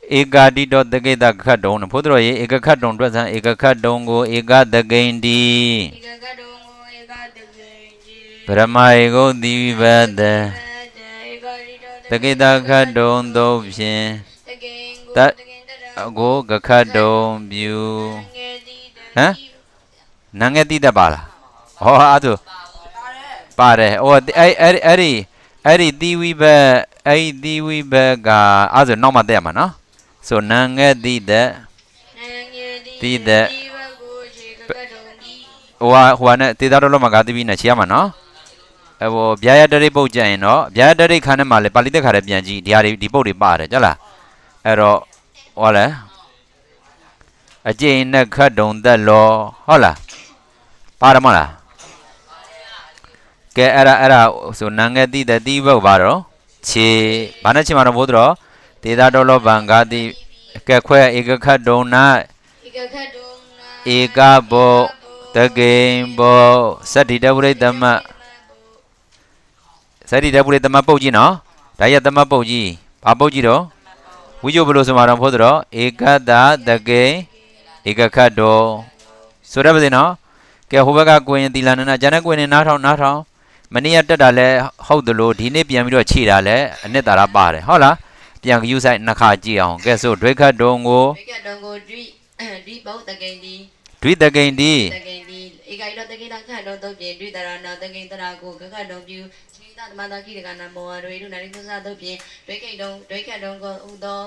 eka di do tegeda khatong phodro ye eka khatong twat san eka khatong ko eka tegendi Brahma ego divada tegeda khatong do phin tat go khatong view hả nang nghe tita pa la aduပါတယ်ဟိုအဲ့ဒီတီဝိဘအဲ့ဒီတီဝိဘကအဲ့ဆိုနောက်မှတက်ရမှာနော်ဆိုနံငဲ့တိတဲ့တိတဲ့ဟိုနဲ့တေသာတော်လုံးမှာကတိပြီးနဲ့ချီရမှာနော်ဟိုဗျာရတရိပုတ်ကြရင်တော့ဗျာရတရိခန်းထဲမှာလေပါဠိတက်ခါထဲပြန်ကြည့်ဒီပုတ်တွေပါတယ်ကြလားအဲ့တော့ဟောလဲအကျင့်နဲ့ခတ်တုံသက်လောဟုတ်လားပါတယ်မလားကဲအဲ့ဒါဆိုနံငယ်တိတဲ့တိဘုတ်ပါတော့ခြေဘာနဲ့ချင်မှာတော့ဘိုးတော်ဒေတာတော်လောဘံဂါတိကဲခွဲဧကခတ်တုံနာဧကဘောတကိံဘောစတ္တိတပုရိသမစတ္တိတပုရိသမပုတ်ကြီးနော်ဒါရသမပုတ်ကြီးဘာပုတ်ကြီးတော့ဝိဇ္ဇဘလို့ဆိုမှာတော့ဘိုးတော်ဧကတတကိံဧကခတ်တော်ဆိုရပါစေနော်ကဲဟိုဘက်ကကိုရင်တီလာနနာဂျန်တဲ့ကိုရင်နားထောင်မနေ့ကတက်တာလဲဟုတ်တယ်လို့ဒီနေ့ပြန်ပြီးတော့ခြေတာလဲအနှစ်သာရပါတယ်ဟုတ်လားပြန်ယူဆိုင်နှစ်ခါကြည့်အောင်ကဲဆိုဒွိခတ်တုံကိုဒွိဘုတ်တကိန်ဒီဒွိတကိန်ဒီဧကိတောတကိတခတ်တော်တုတ်ပြင်ဒွိတရဏတကိန်တရာကိုခတ်တုံပြုခြေတသမတာခိတကနာမောတွေလူနာရိကုသတုတ်ပြင်ဒွိခတ်တုံကိုဥသော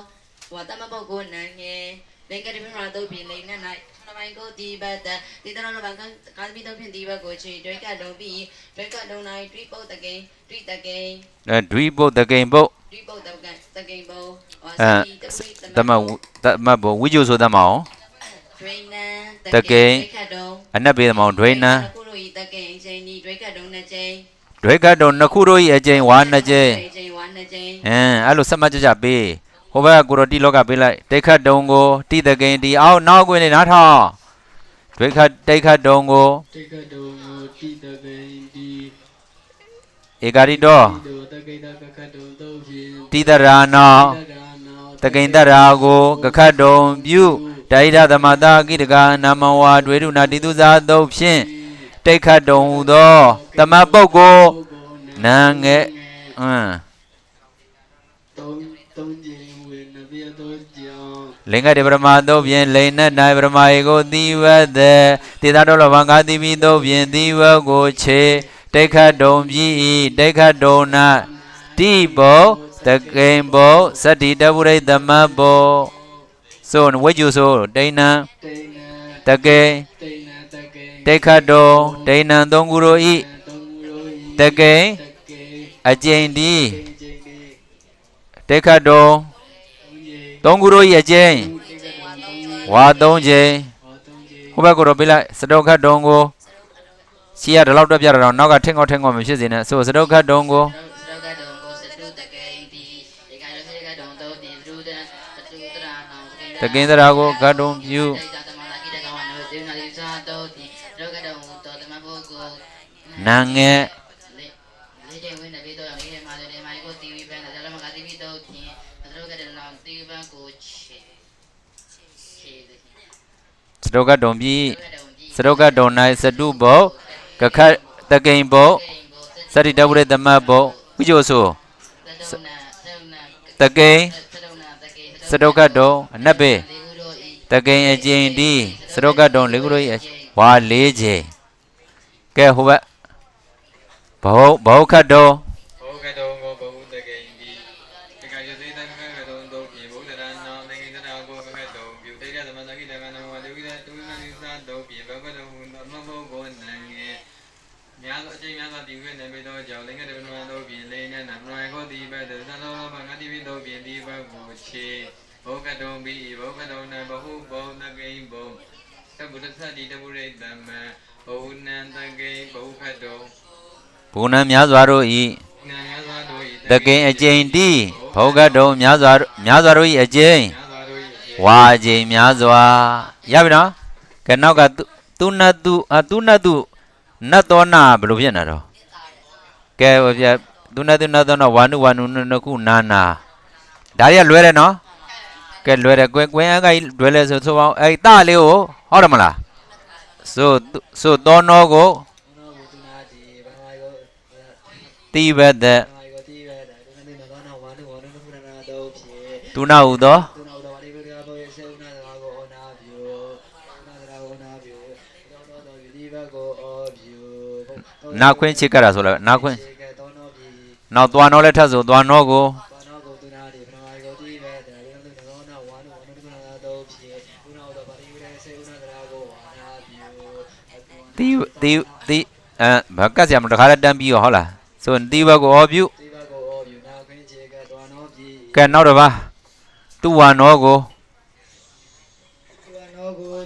ဝတမပုတ်ကိုနံငယ်လေကတိမရာတုတ်ပြင်လိမ့်နဲ့၌မိုင်ကိုဒီဘတ်ဒီတရဏဘံကာသီတုတ်ပြင်ဒီဘတ်ကိုခြေဒွိခတ်တုံပြီးဒွိခတ်တုံ၌ဒွိပုတ်တကိန်ဒွိတကိန်ဒွိပုတ်တကိန်ပုတ်ဒွိပုတ်တကိန်ပုတ်သမဘဝိဇ္ဇဆိုတတ်မအောင်ဒွိနံတကိန်အနက်ပေးတမောင်ဒွိနံခုတို့ဤတကိန်အချိန်ဒီဒွိခတ်တုံနှစ်ချိန်ဒွိခတ်တုံနှစ်ခုတို့ဤအချိန်ဝါနှစ်ချိန်အဲ့လိုစမတ်ကြပေးဟိုဘက်ကကိုရတိလောကပေးလိုက်တိခတ်တုံကိုတိတကိန်ဒီအောင်နောက်ကွင်းနေနားထောင်ဒွိခတ်တိခတ်တုံကိုတိတကိန်ဒီဧကာရိတောတိတရာနောတကိန်တရာကိုကခတ်တုံပြုဒိဋ္ဌသမတာကိတကနာမဝါဒွေရုနာတိတုဇာတုတ်ဖြင့်တိခတ်တုံသောသမပုဂ္ဂိုလ်နာငဲ့လင်္ကတိပရမသုတ်ဖြင့်လိန်နဲ့နိုင်ပရမယေကိုသီဝတ်တဲ့တေသာတော်လဘံကာတိပိသုတ်ဖြင့်သီဝတ်ကိုခြေတိခတ်တုံပြီးတိခတ်တုံနာတိဘောတကိံဘောစတ္တိတပုရိသမဘောဆိုဝိဇ္ဇဆိုဒိဏံတကိံတိခတ်တုံဒိဏံသုံးခုတို့ဤတကိံအကျင့်ဒီတိခတ်တုံသုံးခုတို့ဤအကျင့်ဝါသုံးချိန်ဟိုဘက်ကိုတော့ပြလိုက်စတုခတ်တုံကိုရှီရဒီလောက်တက်ပြတာတော့နောက်ကထင်းကောမဖြစ်စေနဲ့ဆိုစတုခတ်တုံကိုတကိန္ဒရာကိုခတ်တုံပြုနာငဲ့စတုကတုံပြီးစတုကတုံ၌စတုဘုတ်ကခတ်တကိန်ဘုတ်စတိတဝရသမဘုတ်ဝိဇ္ဇဆိုတကိန်စတုကတုံအနက်ပေတကိန်အကျဉ်ဒီစတုကတုံလေးခုတို့ဝါ၄ချိန်ကဲဟိုဘက်ဘောခတ်တုံဘောကတုံဘီဘောကတုံနဘဟုဘောတကိံဘောသဗ္ဗတသတိတပုရိသမဘောနံတကိံဘောခတုံဘုဏံများစွာတို့ဤတကိံအကျဉ်တိဘောကတုံများစွာတို့ဤအကျဉ်ဝါကျဉ်များစွာရပြီနော်ကဲနောက်ကသူနတ်တုနတ်သောနာဘယ်လိုဖြစ်နေတော့ကဲဟိုပြသူနတ်သောနာဝါနုနှစ်ခုနာနာဒါတွေကလွဲတယ်နော် ကဲလွယ်တယ်ကွင်းအကကြီးလွယ်လဲဆိုအောင်အဲ့တလေးကိုဟုတ်တယ်မလားဆိုသောနောကိုတိဘတ်တဲ့သူနာဟုသောနာခွင်းချစ်ကြတာဆိုလဲနာခွင်းနောက်သွားနောလဲထပ်ဆိုသွားနောကိုတီဘာကစရမတခါလဲတန်းပြီးရောဟုတ်လားဆိုတိဘကိုဩပြုကဲနောက်တစ်ပါးသူဝါနောကို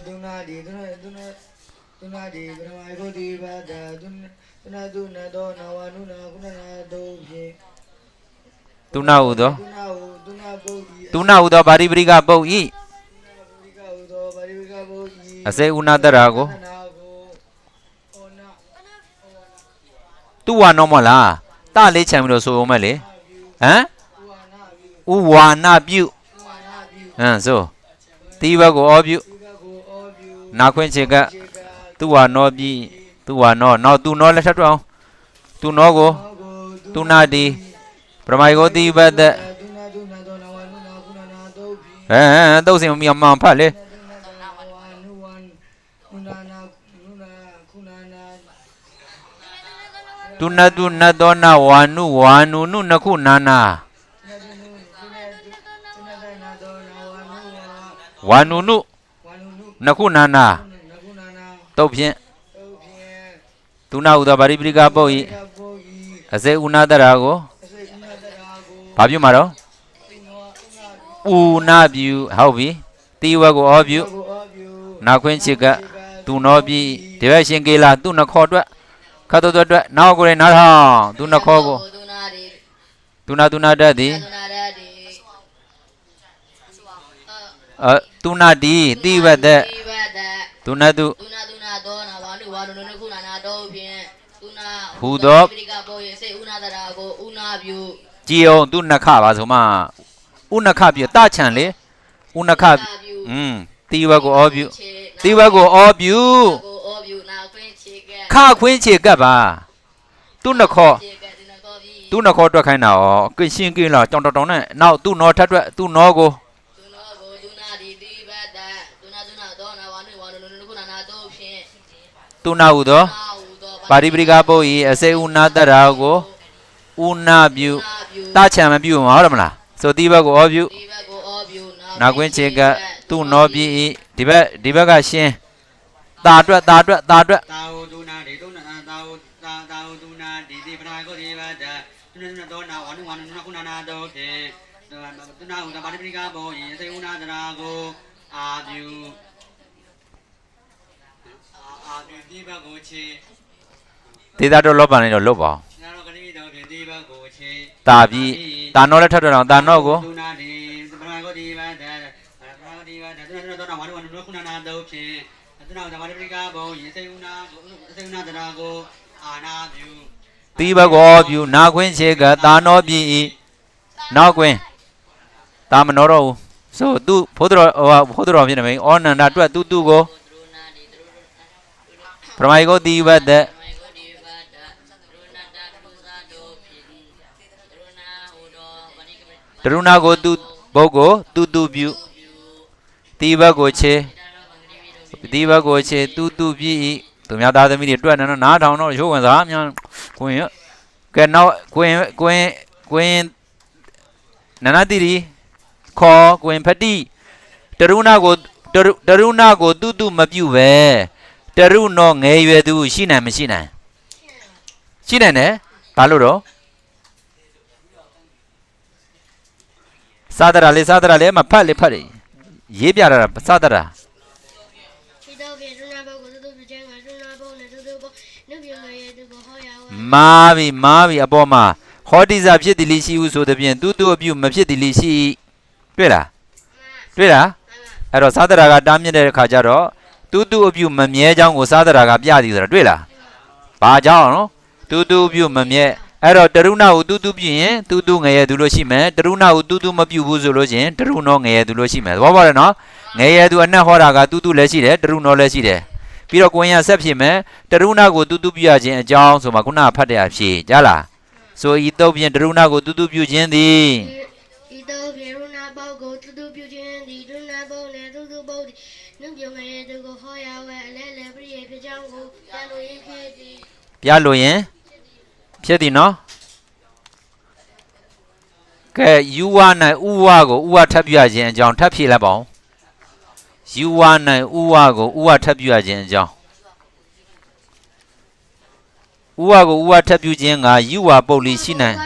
သူနာဒီပရမဂုတိဘာဒသူနာသောနဝနုနာကုဏနာတို့ဖြင့်သူနာဟုသောသူနာပုတ်ဤသူနာဟုသောဗာရိပရိကပုတ်ဤအစေဥနာတရာကိုသူဝါနောမလားတလေးချံပြီးတော့ဆိုအောင်မဲ့လေဟမ်ဥဝါနာပြုဆိုတိဘကိုဩပြုနာခွင့်ချေကသူဝါနောပြီသူဝါနောနောက်သူနောလက်ထပ်တော့သူနောကိုသူနာတိပရမဂုတိဘတ်တဲ့တုတ်စင်မြောင်မှန်ဖတ်လေသူနတုနတောနဝါနုနုနခုနာနာဝါနုနခုနာနာတုတ်ဖြင့်သူနာဟုသောဗာရိပရိကပုတ်ဤအစေဥနာတရာကိုဘာပြုမှာတော့ဥနာပြုဟုတ်ပြီတိဝကိုဩပြုနာခွင့်ချစ်ကသူနောပြီဒီဘက်ရှင်ကေလာသူနှခေါ်အတွက်ခတ်တော်အတွက်နောက်ကိုရနားထောင်သူနှခေါ်ကိုသူနာတတ်သည်သူနာဒီတိဝတ်တဲ့သူနတုသောနာဝါနုနခုနာနာတို့ဖြင့်သူနာဟူသောပိရိကပေါ်ရဲ့စေဥနာတရာကိုဥနာပြုကြည်အောင်သူနှခပါဆိုမှဥနှခပြတချံလေဥနှခတိဝတ်ကိုဩပြုတိဝတ်ကိုဩပြုခခွင်းချေကပ်ပါသူနှခေါ်တွက်ခိုင်းတာဩကင်းရှင်းကင်းလာတောင်နဲ့နောက်သူ့နောထက်တွက်သူ့နောကိုသူနာဟုသောပါရိပရိကပုတ်ဤအစေဥနာတရာကိုဥနာပြုတချံမပြုမှာဟုတ်တယ်မလားဆိုတိဘက်ကိုဩပြုနာကွင်းချေကသူ့နောပြီဒီဘက်ကရှင်းတာအတွက်တာဟုသူနာဒီသူနာတာဟုသူနာဒီတိပရာကိုဒီဘာဒသူနာသောနာဝါနုနခုနာနာတို့ဖြင့်သူနာဟုသောပါရိပရိကပုတ်ဤအစေဥနာတရာကိုအာပြုဒီဘကိုချေဒေတာတော့လောပန်နေတော့လောပါနာတော့ကလေးတော့ဖြင့်ဒီဘကိုချေတာပြီးတာနောလည်းထပ်တော့တာနောကိုသူနာဒီပရမဂုတိဘာဒသူနာတော့ဝါနုခုနာနာတို့ဖြင့်သူနာတော့ဗာရိပရိကဘုံရေစေဥနာတရာကိုအာနာပြုတိဘကိုပြုနာခွင်းချေကတာနောပြီနောက်ခွင်းတာမနောတော့ဘူးဆိုသူဖိုးတော်ဖြစ်နေပြီဩနန္ဒအတွက်သူကိုပရမဂုတိဘတ်တဲ့တရုဏကိုသူဘုတ်ကိုသူပြုတိဘတ်ကိုချေတိဘတ်ကိုချေသူပြီသူများသားသမီးတွေတွက်နေတော့နားထောင်တော့ရိုးဝင်စားများကိုရင်ကဲနောက်ကိုရင်နန္ဒတိရီခေါ်ကိုရင်ဖတိတရုဏကိုသူမပြုပဲတရုနောငယ်ရွယ်သူရှိနိုင်မရှိနိုင်ရှိနိုင်တယ်ဘာလို့တော့စာတရာလေးမဖတ်လေဖတ်လေရေးပြတာစာတရာမာပြီအပေါ်မှာဟောတိစာဖြစ်သည်လိရှိဟုဆိုတဲ့ဖြင့်သူအပြုမဖြစ်သည်လိရှိတွေ့လားအဲ့တော့စာတရာကတားမြစ်တဲ့အခါကျတော့သူအပြုမမြဲကြောင်းကိုစားတရာကပြသည်ဆိုတာတွေ့လားဘာကြောင့်နော်သူအပြုမမြဲ အဲ့တော့တရုဏကိုတူတူပြရင်တူတူငရဲသူလို့ရှိမယ်တရုဏကိုတူတူမပြုဘူးဆိုလို့ချင်းတရုဏငရဲသူလို့ရှိမယ်သဘောပေါက်တယ်နော်ငရဲသူအနက်ဟောတာကတူတူလည်းရှိတယ်တရုဏလည်းရှိတယ်ပြီးတော့ကိုရင်ဆက်ဖြစ်မယ်တရုဏကိုတူတူပြရခြင်းအကြောင်းဆိုမှခုနကဖတ်တဲ့အဖြစ်ကြားလားဆိုဤတော့ဖြင့်တရုဏကိုတူတူပြခြင်းသည်ဤတော့ဖြင့်ရုဏဘောကိုတူတူပြခြင်းသည်ရုဏဘောနဲ့တူတူဘောသည်နှုတ်ပြုံငရဲသူကိုဟောရဝဲအလဲလဲပြည့်ဖြစ်ကြောင်းကိုပြလို့ရင်ဖြစ်သည်ပြလို့ရင်ဖြစ်သည်နော်ကဲယူဝ၌ဥဝကိုဥဝထပ်ပြခြင်းအကြောင်းထပ်ဖြေလိုက်ပါဦးယူဝ၌ဥဝကိုဥဝထပ်ပြခြင်းအကြောင်းဥဝကိုဥဝထပ်ပြခြင်းကယူဝပုတ်လိရှိနိုင်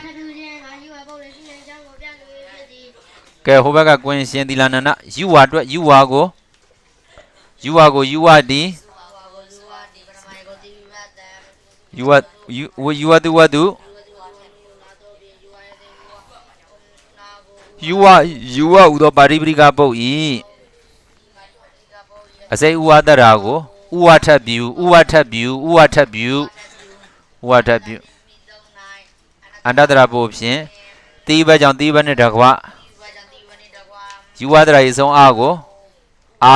ကဲဟိုဘက်ကကွင်းရှင်သီလနန္ဒယူဝအတွက်ယူဝကိုယူဝတီယူဝသူဝသူယူဝဥသောပါရိပရိကပုတ်ဤအစိဥဝတရာကိုဥဝထပ်ပြုအန္တတရာပုတ်ဖြင့်တိဘကြောင့်တိဘနဲ့တကွယူဝတရာဤဆုံးအားကိုအာ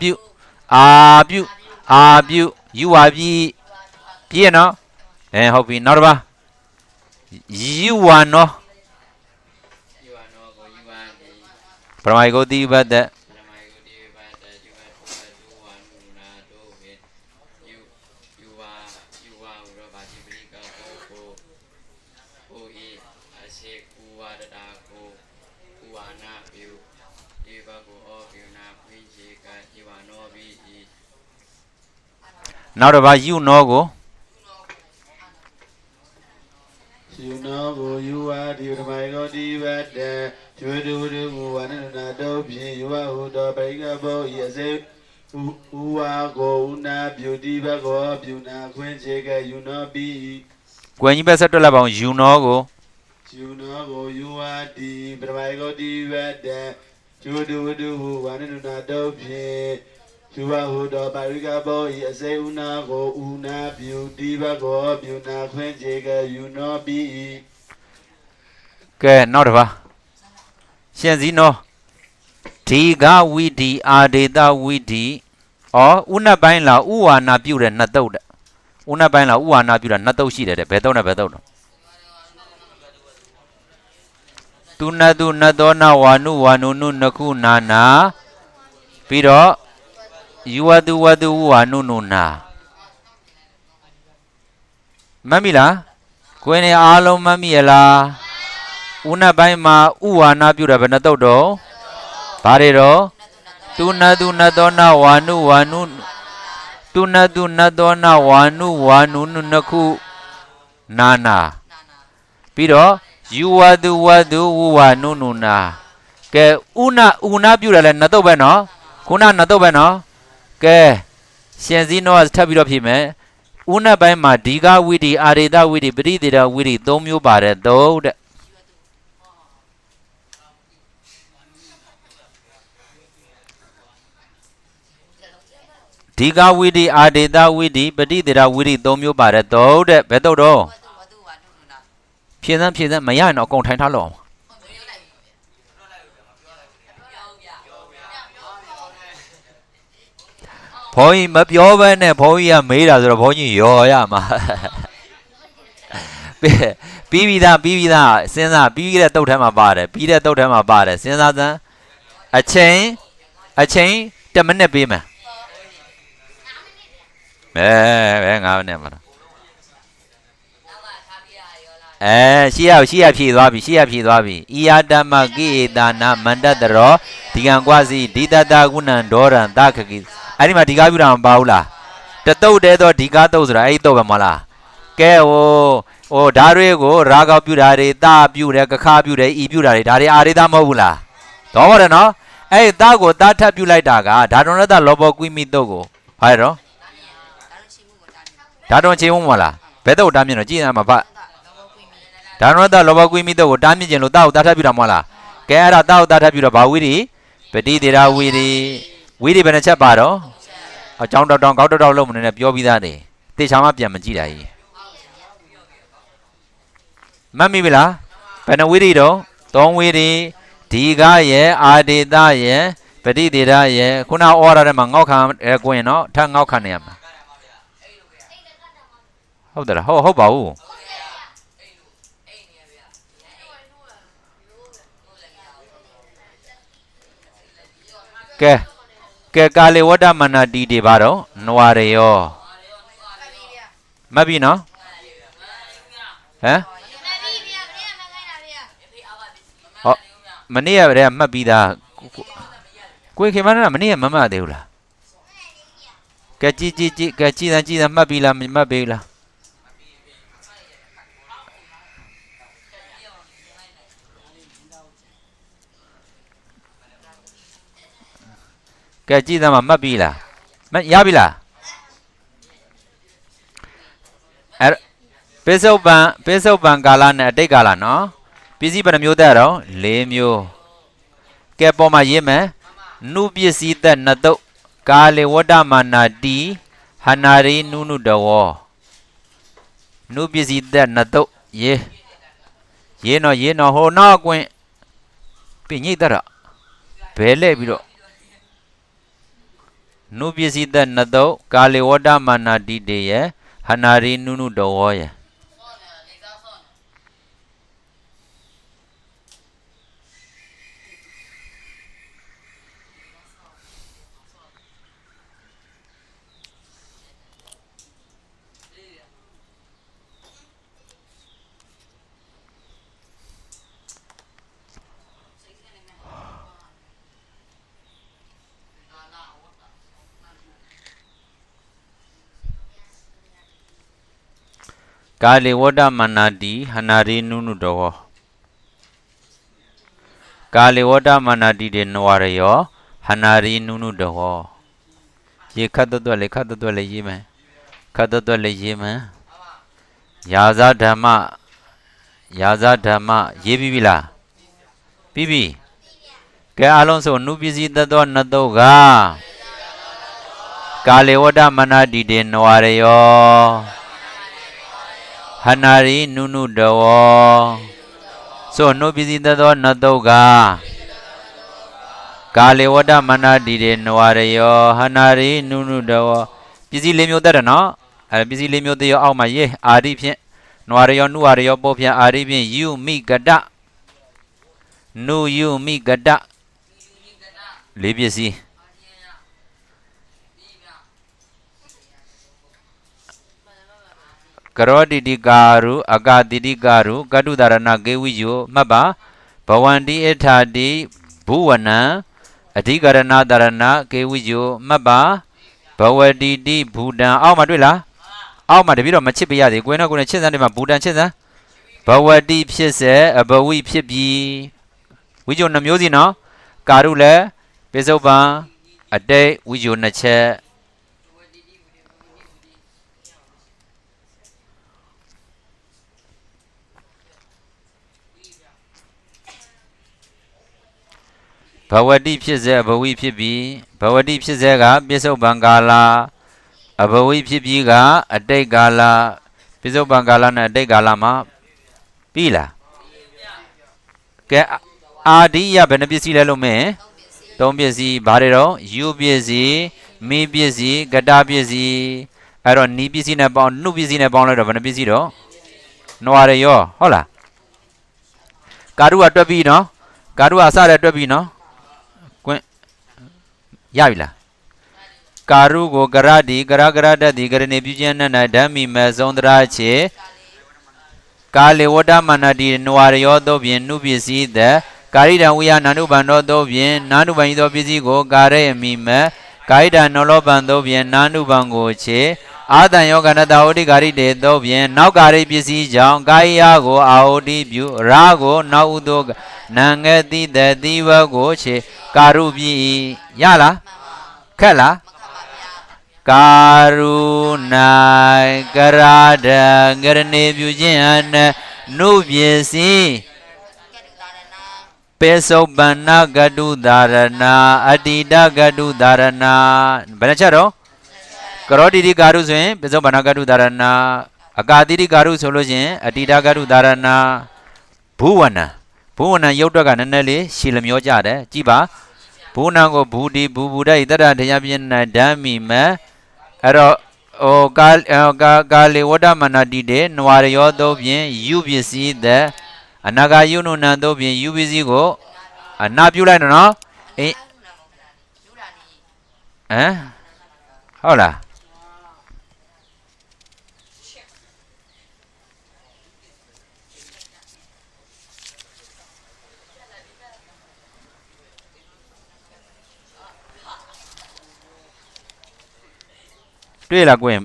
ပြုယူဝပြည့်နော်ဟုတ်ပြီနောက်တစ်ပါးယူဝနောပရမဂုတိဘတ်တနောက်တစ်ပါးယူနောကိုယူနောကိုယူဝါဒီဓမ္မယောတိဘတ်တံကျွေးတူတူမူဝနနာတုတ်ဖြင့်ယူဝဟုတော်ပိကဘောဤအစေဥဝါကိုဥနာပြုတိဘကောပြုနာခွင့်ချေကယူနောပိကွယ်ကြီးပဲဆက်တွက်လိုက်ပါအောင်ယူနောကိုယူဝါဒီဓမ္မယောတိဘတ်တံကျွေးတူတူမူဝနနာတုတ်ဖြင့်ယူဝဟုတော်ပါရိကဘောဤအစေဥနာကိုဥနာပြုတိဘကောပြုနာခွင့်ချေကယူနောပိကဲနောက်တစ်ပါးရှင်စည်းနောဒီကဝိဒီအာဒေတဝိဒီဥနတ်ပိုင်းလားဥဝါနာပြုတဲ့နှစ်တုတ်တဲ့ဥနတ်ပိုင်းလားဥဝါနာပြုတဲ့နှစ်တုတ်ရှိတယ်တဲ့ဘယ်တုတ်နဲ့ဘယ်တုတ်တော့သူနတ်သူနတ်သောနာဝါနုနုနှစ်ခုနာနာပြီးတော့ယူဝတုဝတုဝါနုနာမှတ်မိလားကိုယ်နေအားလုံးမှတ်မိရလားဥနတ်ပိုင်းမှာဥဝါနာပြုတယ်ဘယ်နှတုတ်တော့ဘာတွေတော့သူနတ်သူနတ်သောနာဝါနုသူနတ်သူနတ်သောနာဝါနုနှစ်ခုနာနာပြီးတော့ယူဝတုဝတုဝါနုနာကဲဥနာပြုတယ်လဲနှစ်တုတ်ပဲနော်ခုနနှစ်တုတ်ပဲနော်ကဲရှင်စည်းနောထပ်ပြီးတော့ဖြေမယ်ဥနတ်ပိုင်းမှာဒီကဝိဒီအာရေတဝိဒီပရိသေတဝိဒီ၃မျိုးပါတယ်တုတ်တဲ့ဒီကဝိဒီအာဒေတဝိဒီပฏิသေရဝိဒီ၃မျိုးပါတယ်တုတ်တဲ့ဘယ်တုတ်တော့ဖြည့်စမ်းမရရင်တော့အကုန်ထိုင်ထားလို့ဘုန်းကြီးမပြောဘဲနဲ့ဘုန်းကြီးကမေးတာဆိုတော့ဘုန်းကြီးရော်ရမှာပြီးပြီးသားစဉ်းစားပြီးတဲ့တုတ်ထဲမှာပါတယ်ပြီးတဲ့တုတ်ထဲမှာပါတယ်စဉ်းစားစမ်းအချိန်1 မိနစ်ပေးမယ်ဘယ်9မိနစ်မှာရှေ့ရဖြည့်သွားပြီဤယာတမကိဧတာနာမန္တတရောဒီကံကွာစီဒီတတကုဏံဒေါရံသခကိအဲ့ဒီမှာဒီကားပြတာမပါဘူးလားတတုတ်တဲတော့ဒီကားတုတ်ဆိုတာအဲ့ဒီတုတ်ပဲမဟုတ်လားကဲဟိုဓာတွေကိုရာဂောပြုတာတွေတာပြုတယ်ကခါပြုတယ်ဤပြုတာတွေဒါတွေအာရိသမဟုတ်ဘူးလားတော့ပါတယ်နော်အဲ့ဒီတာကိုတာထပ်ပြုလိုက်တာကဓာတုံရတလောဘောကွိမိတုတ်ကိုဟာရတော့ဓာတုံချင်းမလားဘယ်တုတ်တားမြင်တော့ကြည်ရမှာဖတ်ဓာတုံရတလောဘောကွိမိတုတ်ကိုတားမြင်ခြင်းလို့တာကိုတာထပ်ပြုတာမဟုတ်လားကဲအဲ့ဒါတာကိုတာထပ်ပြုတော့ဘာဝိရိပတိသေရဝိရိဘယ်နှချက်ပါတော့အကြောင်းတောင်ကောက်တောင်လုံးမနေနဲ့ပြောပြီးသားနေတေချာမှပြန်မကြည့်တာကြီး မှတ်မိပြီလားဘယ်နှဝိရိတော့3ဝိရိဒီကရဲ့အာဒေတရဲ့ပဋိသေရရဲ့ခုနဩရထဲမှာငေါက်ခံကိုရင်နော်ထပ်ငေါက်ခံနေရမှာဟုတ်တယ်လားဟုတ်ပါဘူးကဲကာလေဝတ္တမနာတီတွေပါတော့နွားရရောမှတ်ပြီနော်ဟမ်ဟောမနေ့ကတည်းကမှတ်ပြီးသားကိုခင်မနာမနေ့ကမမှတ်သေးဘူးလားကဲကြည်ကဲကြည်စမ်းမှတ်ပြီလားမမှတ်ပြီလားကဲကြည်စမ်းမှတ်ပြီလားရပြီလားအဲ့ပိဿုပံကာလနဲ့အတိတ်ကာလနော်ပစ္စည်းဘယ်နှမျိုးတဲ့တော့4မျိုးကဲပေါ်မှာရေးမယ်နုပစ္စည်းသက်နှစ်တုတ်ကာလေဝတ္တမနာတီဟနာရိနုတဝောနုပစ္စည်းသက်နှစ်တုတ်ရေးနော်ဟိုနောက်ကွင်းပြညိတ်တာဘဲလဲပြီးတော့နုပစ္စည်းသက်နှစ်တုတ်ကာလေဝတ္တမနာတီတေယဟနာရိနုတဝောယကာလေဝတ္တမနာတိဟနာရိနုတောကာလေဝတ္တမနာတိတေနဝရယောဟနာရိနုတောရေခတ်တွက်လေရေးမယ်ခတ်တွက်လေရေးမယ်ယာဇဓမ္မရေးပြီးပြီလားပြီးပြီကဲအလုံးစုံနုပစ္စည်းသတ္တနတုတ်ကကာလေဝတ္တမနာတိတေနဝရယောဟနာရိနုတောဆိုနုပစ္စည်းသတ္တနတုတ်ကကာလေဝတ္တမနာတိတေနဝရယောဟနာရိနုတောပစ္စည်း၄မျိုးတတ်တယ်နော်ပစ္စည်း၄မျိုးတည်းအောက်မှာရေးအာရိဖြင့်နဝရယောနုဝရယောပုဖြင့်အာရိဖြင့်ယုမိကတနုယုမိကတ၄ပစ္စည်းကရောတိတိကာရုအကာတိတိကာရုကတုဒါရဏကေဝိယောမှတ်ပါဘဝန္တိအထာတိဘုဝနံအဓိကရဏဒါရဏကေဝိယောမှတ်ပါဘဝတိတိဘူတံအောက်မှာတွေ့လားအောက်မှာတပြည့်တော့မချစ်ပြရသေးကိုယ်နဲ့ကိုယ်နဲ့ချစ်စမ်းတယ်မှာဘူတံချစ်စမ်းဘဝတိဖြစ်စေအဘဝိဖြစ်ပြီးဝိယောနှမျိုးစီနော်ကာရုလည်းပိဿုပံအတိတ်ဝိယောနှစ်ချက်ဘဝတိဖြစ်စေအဘဝိဖြစ်ပြီးဘဝတိဖြစ်စေကပိဿုပံကာလအဘဝိဖြစ်ပြီးကအတိတ်ကာလပိဿုပံကာလနဲ့အတိတ်ကာလမှာပြီးလားကဲအာဒီယဘယ်နှပစ္စည်းလဲလို့မင်း၃ပစ္စည်းဘာတွေတော့ယူပစ္စည်းမိပစ္စည်းကတပစ္စည်းအဲ့တော့နီပစ္စည်းနဲ့ပေါင်းနှုပစ္စည်းနဲ့ပေါင်းလိုက်တော့ဘယ်နှပစ္စည်းတော့နွားရရောဟုတ်လားကာရုကတွက်ပြီးနော်ကာရုကအစတဲ့တွက်ပြီးနော်ရပြီလားကာရုကိုကရတိကရတတိကရဏေပြုခြင်းနဲ့ဓမ္မိမသုံးတရာချေကာလေဝတ္တမနာတိနဝရယောသောဖြင့်နုပစ္စည်းသက်ကာရိတံဝိယနာနုဘန္တောသောဖြင့်နာနုဘန္သောပစ္စည်းကိုကာရေအမိမကာရိတံနောလောဘံသောဖြင့်နာနုဘံကိုချေအာတံယောကနတဝတိကာရိတေသောဖြင့်နောက်ကာရိပစ္စည်းကြောင့်ကာယကိုအာဟုတိပြုရာကိုနောက်ဥသောနံငယ်တိတတိဝကိုချေကာရုပြီရလားခက်လားကာရုဏကရာဒံကရဏေပြုခြင်းအနနုပစ္စည်းပေသုပန္နကတုဒါရဏအတ္တိတကတုဒါရဏဘယ်နှချက်တော့ကရောတိတိကာရုဆိုရင်ပေသုပန္နကတုဒါရဏ အကာတိတိကာရုဆိုလို့ချင်းအတိတာကာရုဒါရဏဘူဝနံဘူဝနံရုပ်တွက်ကနည်းနည်းလေးရှည်လမျောကြတယ်ကြည်ပါဘူနံကိုဘူဒီဘူဘူဒိတတ္တတရားပြင်း၌ဓမ္မိမအဲ့တော့ကာလေဝတ္တမနာတိတေနဝရယောတို့ဖြင့်ယူပစ္စည်းတဲ့အနာဂယုနုနံတို့ဖြင့်ယူပစ္စည်းကိုအနာပြုလိုက်နော်အေးဟုတ်လားတွေ့လားကွင်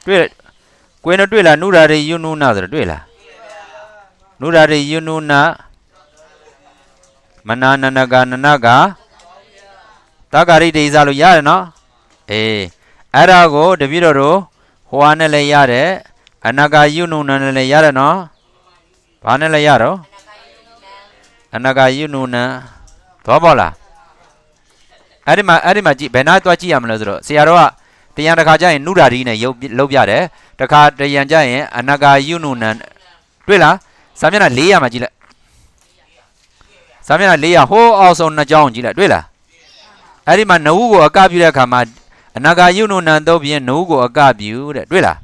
တွေ့ကွင်တော့တွေ့လားနုရာရိယုနုနာဆိုတော့တွေ့လားနုရာရိယုနုနာမနာနနကနနကတက္ကရိတေစာလို့ရတယ်နော်အေးအဲ့ဒါကိုတပည့်တော်တို့ဟိုဟာနဲ့လည်းရတယ်အနာဂယုနုနာနဲ့လည်းရတယ်နော်ဘာနဲ့လည်းရတော့အနာဂယုနုနာတော့ပေါ့လားအဲ့ဒီမှာကြည့်ဘယ်နာသွားကြည့်ရမလဲဆိုတော့ဆရာတော်ကတရားတစ်ခါကျရင်နုရာဒီနဲ့ရုပ်လုပ်ပြတယ်တစ်ခါတရံကျရင်အနာဂယုနုနံတွေ့လားစာမျက်နှာ400မှာကြည့်လိုက်စာမျက်နှာ400ဟိုးအောက်ဆုံးနှစ်ကြောင်းကြည့်လိုက်တွေ့လားအဲ့ဒီမှာနှုတ်ကိုအကပြုတဲ့အခါမှာအနာဂယုနုနံတော့ဖြင့်နှုတ်ကိုအကပြုတဲ့တွေ့လား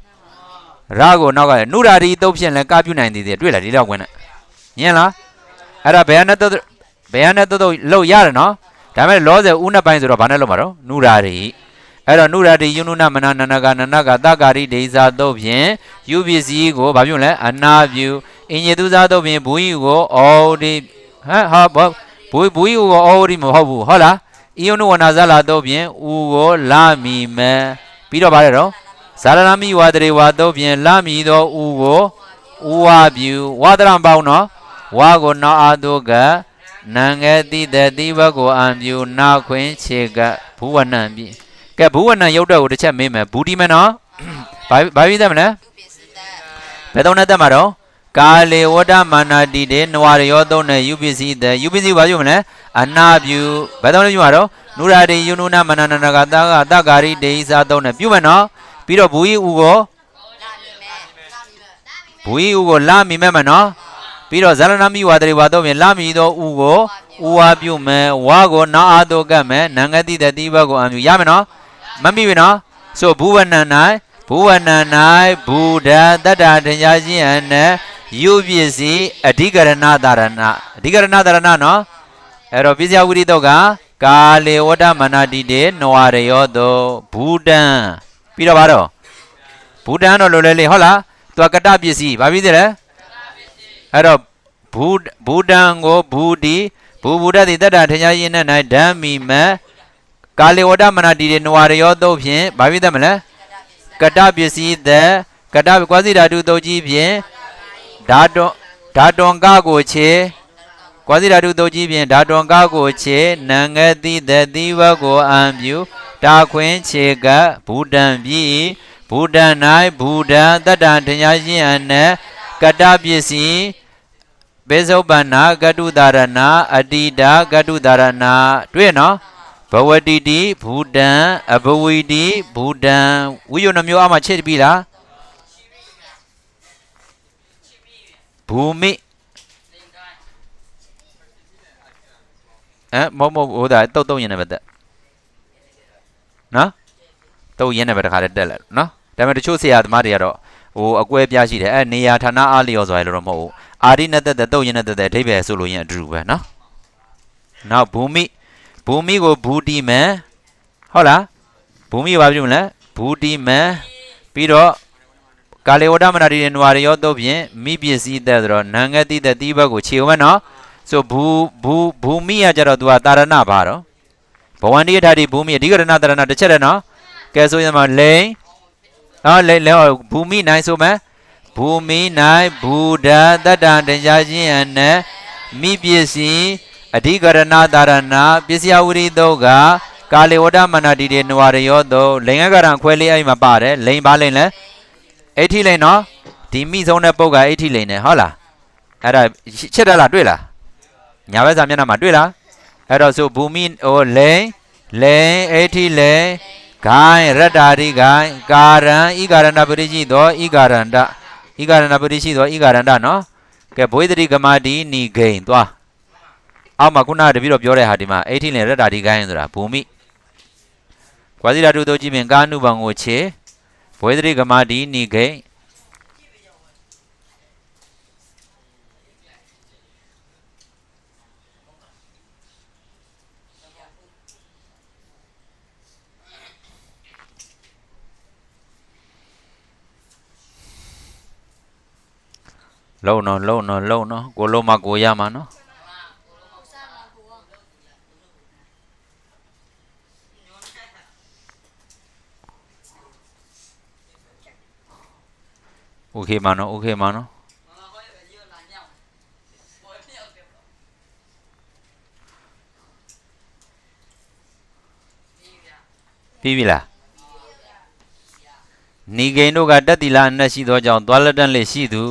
ရာကိုနောက်ကနုရာဒီတော့ဖြင့်လည်းကပြုနိုင်သေးတယ်တွေ့လားဒီတော့ဝင်နဲ့ညင်လားအဲ့ဒါဘယ်နဲ့တော့လောက်ရတယ်နော်ဒါပေမဲ့လောဆယ်ဦးနှစ်ပိုင်းဆိုတော့ဘာနဲ့လောက်မှာတော့နုရာရီအဲ့တော့နုရာတိယုနုနမနာနနကနနကတကာရိဒိသာတို့ဖြင့်ယူပစ္စည်းကိုဘာပြုလဲအနာပြုအင်ညေသူစားတို့ဖြင့်ဘူယီကိုအော်ဒီဘူယီကိုအော်ဒီမဟုတ်ဘူးဟုတ်လားဤယုနဝနာဇလာတို့ဖြင့်ဥကိုလာမီမပြီးတော့ဗါလဲတော့ဇာရဏမိဝါတရေဝါတို့ဖြင့်လာမီသောဥကိုဥဝပြုဝါဒရံပေါင်းနော်ဝါကိုနောက်အားတို့ကနံငယ်တိတတိဘကိုအံပြုနာခွင်းခြေကဘူဝနံပြီကဲဘူဝနံရုပ်တော့ကိုတစ်ချက်မေးမယ်ဘူဒီမနော်ဘာပြီးသက်မလဲဘယ်တော့နဲ့သက်မှာတော့ကာလေဝတ္တမာနာတိတေနဝရယောသုံးနဲ့ယူပစ္စည်းတဲ့ယူပစ္စည်းဘာပြုမလဲအနာပြုဘယ်တော့လဲပြုမှာတော့နုရာတိယုနုနာမနာနနကတကာရိဒေisaသုံးနဲ့ပြုမယ်နော်ပြီးတော့ဘူဤဥကိုဘူဤဥကိုလာမိမဲ့မနော်ပြီးတော့ဇာလနာမိဝါတရေဝါတော့ဖြင့်လာမီသောဥကိုဥဝါပြုမယ်ဝါကိုနောက်အားတို့ကပ်မယ်နံငတိတတိဘကိုအမြူရမယ်နော်မမိပြီနော်ဆိုဘူဝနံ၌ဘူဒ္ဓတတ္တတရားချင်းအနယူပစ္စည်းအဓိကရဏသာရဏနော်အဲ့တော့ပစ္စယဝိရိတော့ကကာလေဝတ္တမနာတိတေနဝရယောတောဘူတံပြီးတော့ဗါတော့ဘူတံတော့လိုလဲလေဟုတ်လားသူကတပစ္စည်းဘာပြီးသေးလဲအဲ့တော့ဘူတံကိုဘူဒီဘူဒ္ဓတိတတ္တထညာရင်းနဲ့၌ဓမ္မိမကာလေဝတ္တမနာတိတေနဝရယောတို့ဖြင့်ဘာဖြစ်တယ်မလဲကတပစ္စည်းသက်ကတကွာစီဓာတုတုတ်ကြီးဖြင့်ဓာတွန်ကကိုခြေကွာစီဓာတုတုတ်ကြီးဖြင့်ဓာတွန်ကကိုခြေနံငတိတတိဝကိုအံပြုတာခွင်းခြေကဘူတံပြီဘူတံ၌ဘူဒ္ဓတတ္တထညာရင်းအနကတပစ္စည်းဘေဇုပ္ပန္နာကတုဒါရဏအတိတာကတုဒါရဏတွေ့နော်ဘဝတိတိဘူတံအဘဝိတိဘူတံဝိယုနှမျိုးအမှချက်ပြီလားဘူမိမဟုတ်ဟိုဒါတုတ်ရင်လည်းပဲတက်နော်တုတ်ရင်လည်းပဲတခါတည်းတက်လိုက်နော်ဒါပေမဲ့တချို့ဆရာသမားတွေကတော့ဟိုအကွဲပြားရှိတယ်နေရာဌာနအားလျော်စွာလို့တော့မဟုတ်ဘူးအာရိနဲ့တက်တုတ်ရင်နဲ့တက်အဓိပ္ပာယ်ဆိုလို့ရင်အတူတူပဲနော်နောက်ဘူမိကိုဘူတိမံဟုတ်လားဘူမိကိုဘာပြောမလဲဘူတိမံပြီးတော့ကာလေဝတ္တမနာတိနဝရယောတို့ဖြင့်မိပစ္စည်းတဲ့ဆိုတော့နံငတိတဲ့တိဘက်ကိုခြေဝင်နော်ဆိုဘူမိကကြတော့ तू ကတာရဏဘာတော့ဘဝန္တိယထာတိဘူမိအဓိကရဏတာရဏတစ်ချက်တယ်နော်ကဲဆိုရင်မှာလိန်လဲဘူမိနိုင်ဆိုမယ်ဘူမိ၌ဘူဒ္ဓတတ္တတရားချင်းအနမိပစ္စည်းအဓိကရဏတာရဏပစ္စယဝိရိတုကကာလေဝတ္တမနာတိတေနဝရယောတောလိင်္ဂကရံခွဲလေးအဲ့မှာပါတယ်လိန်ပါလိန်လဲအဋ္ဌိလိန်နော်ဒီမိဆုံးတဲ့ပုဂ္ဂိုလ်အဋ္ဌိလိန်နဲ့ဟုတ်လားအဲ့ဒါချက်တယ်လားတွေ့လားညာဘက်စာမျက်နှာမှာတွေ့လားအဲ့တော့ဆိုဘူမိဟိုလိန် Leng eti leng gai radari gai garan igaranda purichi do igaranda purichi do igaranda no ke boidri gamadi ni gain twa ama kuna de biro ပြောတဲ့ဟာဒီမှာ80လင်ရက်တာဒီကိုင်းဆိုတာဘူမိကွာစီဓာတုတို့ကြည့်မြင်ကာနုဘံကိုချေဘွေဒရိကမာဒီနိဂိလုံနော်ကိုလုံးမကိုရမှာနော်โอเคမှာနော်ပြီးပြီလားနီဂိန်တို့ကတက်တိလာအနက်ရှိသောကြောင့်သွားလက်တန့်လေးရှိသူ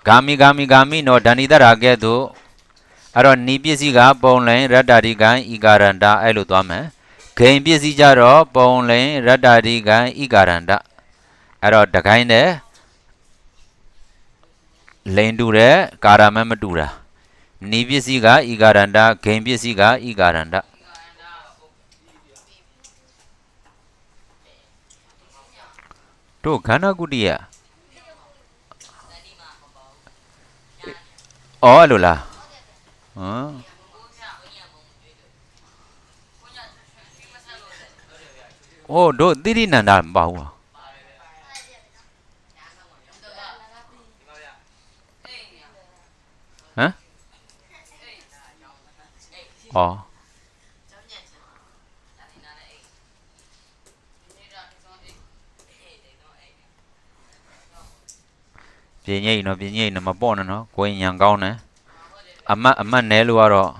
ဂာမိနော်ဒဏိတရာကဲ့သို့အဲ့တော့နီပစ္စည်းကပုံလိန်ရတ္တာရိကံဤကာရန္တအဲ့လိုသွားမယ်ဂိန်ပစ္စည်းကြတော့ပုံလိန်ရတ္တာရိကံဤကာရန္တအဲ့တော့တခိုင်းနဲ့လိန်တူတဲ့ကာရမမတူတာနီပစ္စည်းကဤကာရန္တဂိန်ပစ္စည်းကဤကာရန္တတို့ခန္ဓာကုတ္တိယอ๋อလို့လားဟမ်โอ้တို့တိရိနန္ဒမပါဘူးဟမ်อ๋อပြင်းငိမ့်နော်မပေါ့နော်ကိုယ်ညံကောင်းတယ်အမတ်နဲလို့ကတော့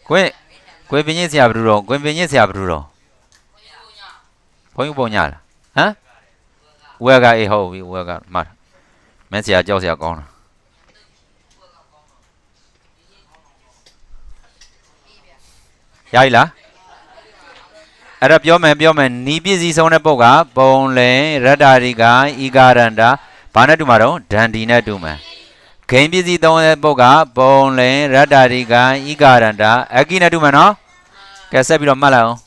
ကိုယ်ပင်ကြီးဆရာဘယ်လိုတော့ဘုန်းကြီးပုံညာလားဟမ်ဝဲကအေးဟုတ်ပြီဝဲကမတ်မင်းဆရာကြောက်ဆရာကောင်းတာရည်လားအဲ့ဒါပြောမယ်နီးပစ္စည်းဆုံးတဲ့ပုတ်ကပုံလင်ရတ္တာရိကဤကာရန္တာဘာနဲ့တူမှာတော့ဒန္ဒီနဲ့တူမှာဂိန်ပစ္စည်းသုံးတဲ့ပုတ်ကပုံလင်ရတ္တာရိကဤကာရန္တာအကိနဲ့တူမှာနော်ကဲဆက်ပြီးတော့မှတ်လိုက်အောင်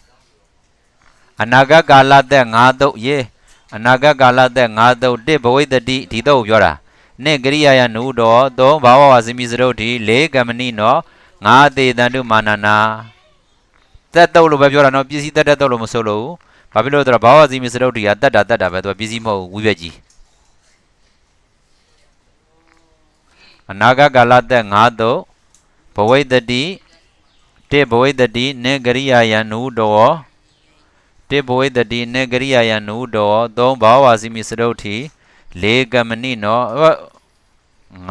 အနာဂတ်ကာလသက်5သုတ်ရေးအနာဂတ်ကာလသက်5သုတ်တစ်ဘဝိတ္တိဒီသုတ်ပြောတာနှစ်ကရိယာယနုတော်3ဘာဝဝစီမိစရုပ်ဒီ4ကမ္မဏိနော်5သေတန္တုမာနနာတက်တော့လို့ပဲပြောတာနော်ပစ္စည်းတက်တော့လို့မဆိုလို့ဘာဖြစ်လို့လဲဆိုတော့ဘာဝစီမိစရုပ်ဒီကတက်တာပဲသူကပစ္စည်းမဟုတ်ဝိဘက်ကြီးအနာဂတ်ကာလသက်5သုတ်ဘဝိတ္တိတစ်ဘဝိတ္တိနှစ်ကရိယာယနုတော်တစ်ဘဝိတ္တိနှစ်ကရိယာယနုတော်3ဘာဝစီမိစရုပ်ဒီ4ကမ္မဏိနော်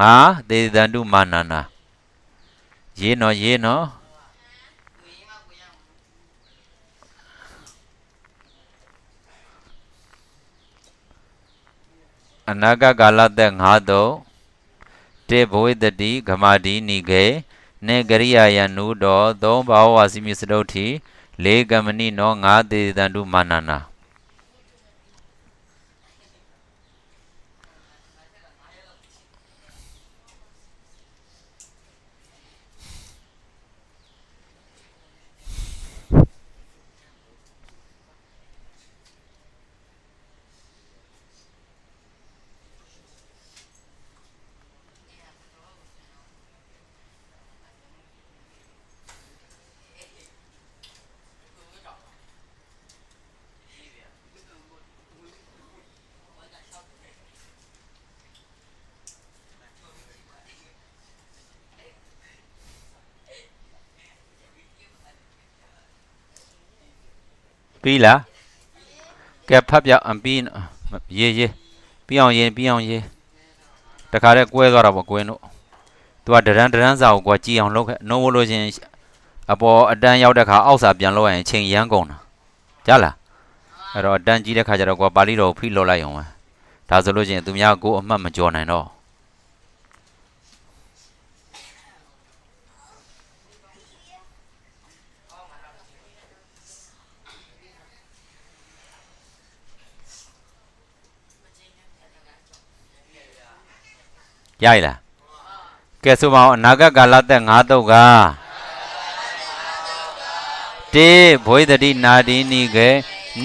5သေတန္တုမာနနာရေးနော်အနာဂတ်ကာလသက်5သုတ်တေဘဝိတ္တိဂမဒီနိကေနေကရိယာယနုတော်3ဘာဝဝစီမိစတုဋ္ဌိ4ကမ္မဏိနော5သေတန္တုမာနနာပြီးလားကဲဖတ်ပြအပြီးရေးပြီးအောင်ရေးတခါတည်းကွဲသွားတာပေါ့ကွင်းတို့သူကဒရန်စာကိုကွာကြည်အောင်လုပ်ခဲ့နှိုးလို့ချင်းအပေါ်အတန်းရောက်တဲ့ခါအောက်စာပြန်လို့ရရင်ချိန်ရမ်းကုန်တာကြားလားအဲ့တော့အတန်းကြီးတဲ့ခါကျတော့ကွာပါဠိတော်ကိုဖိလို့လိုက်အောင်ပဲဒါဆိုလို့ချင်းသူများကိုအမှတ်မကျော်နိုင်တော့ ရည်လားကဲဆိုပါအောင်အနာဂတ်ကာလသက်ငါးတုတ်ကတေဘွေတတိနာဒီနိကေ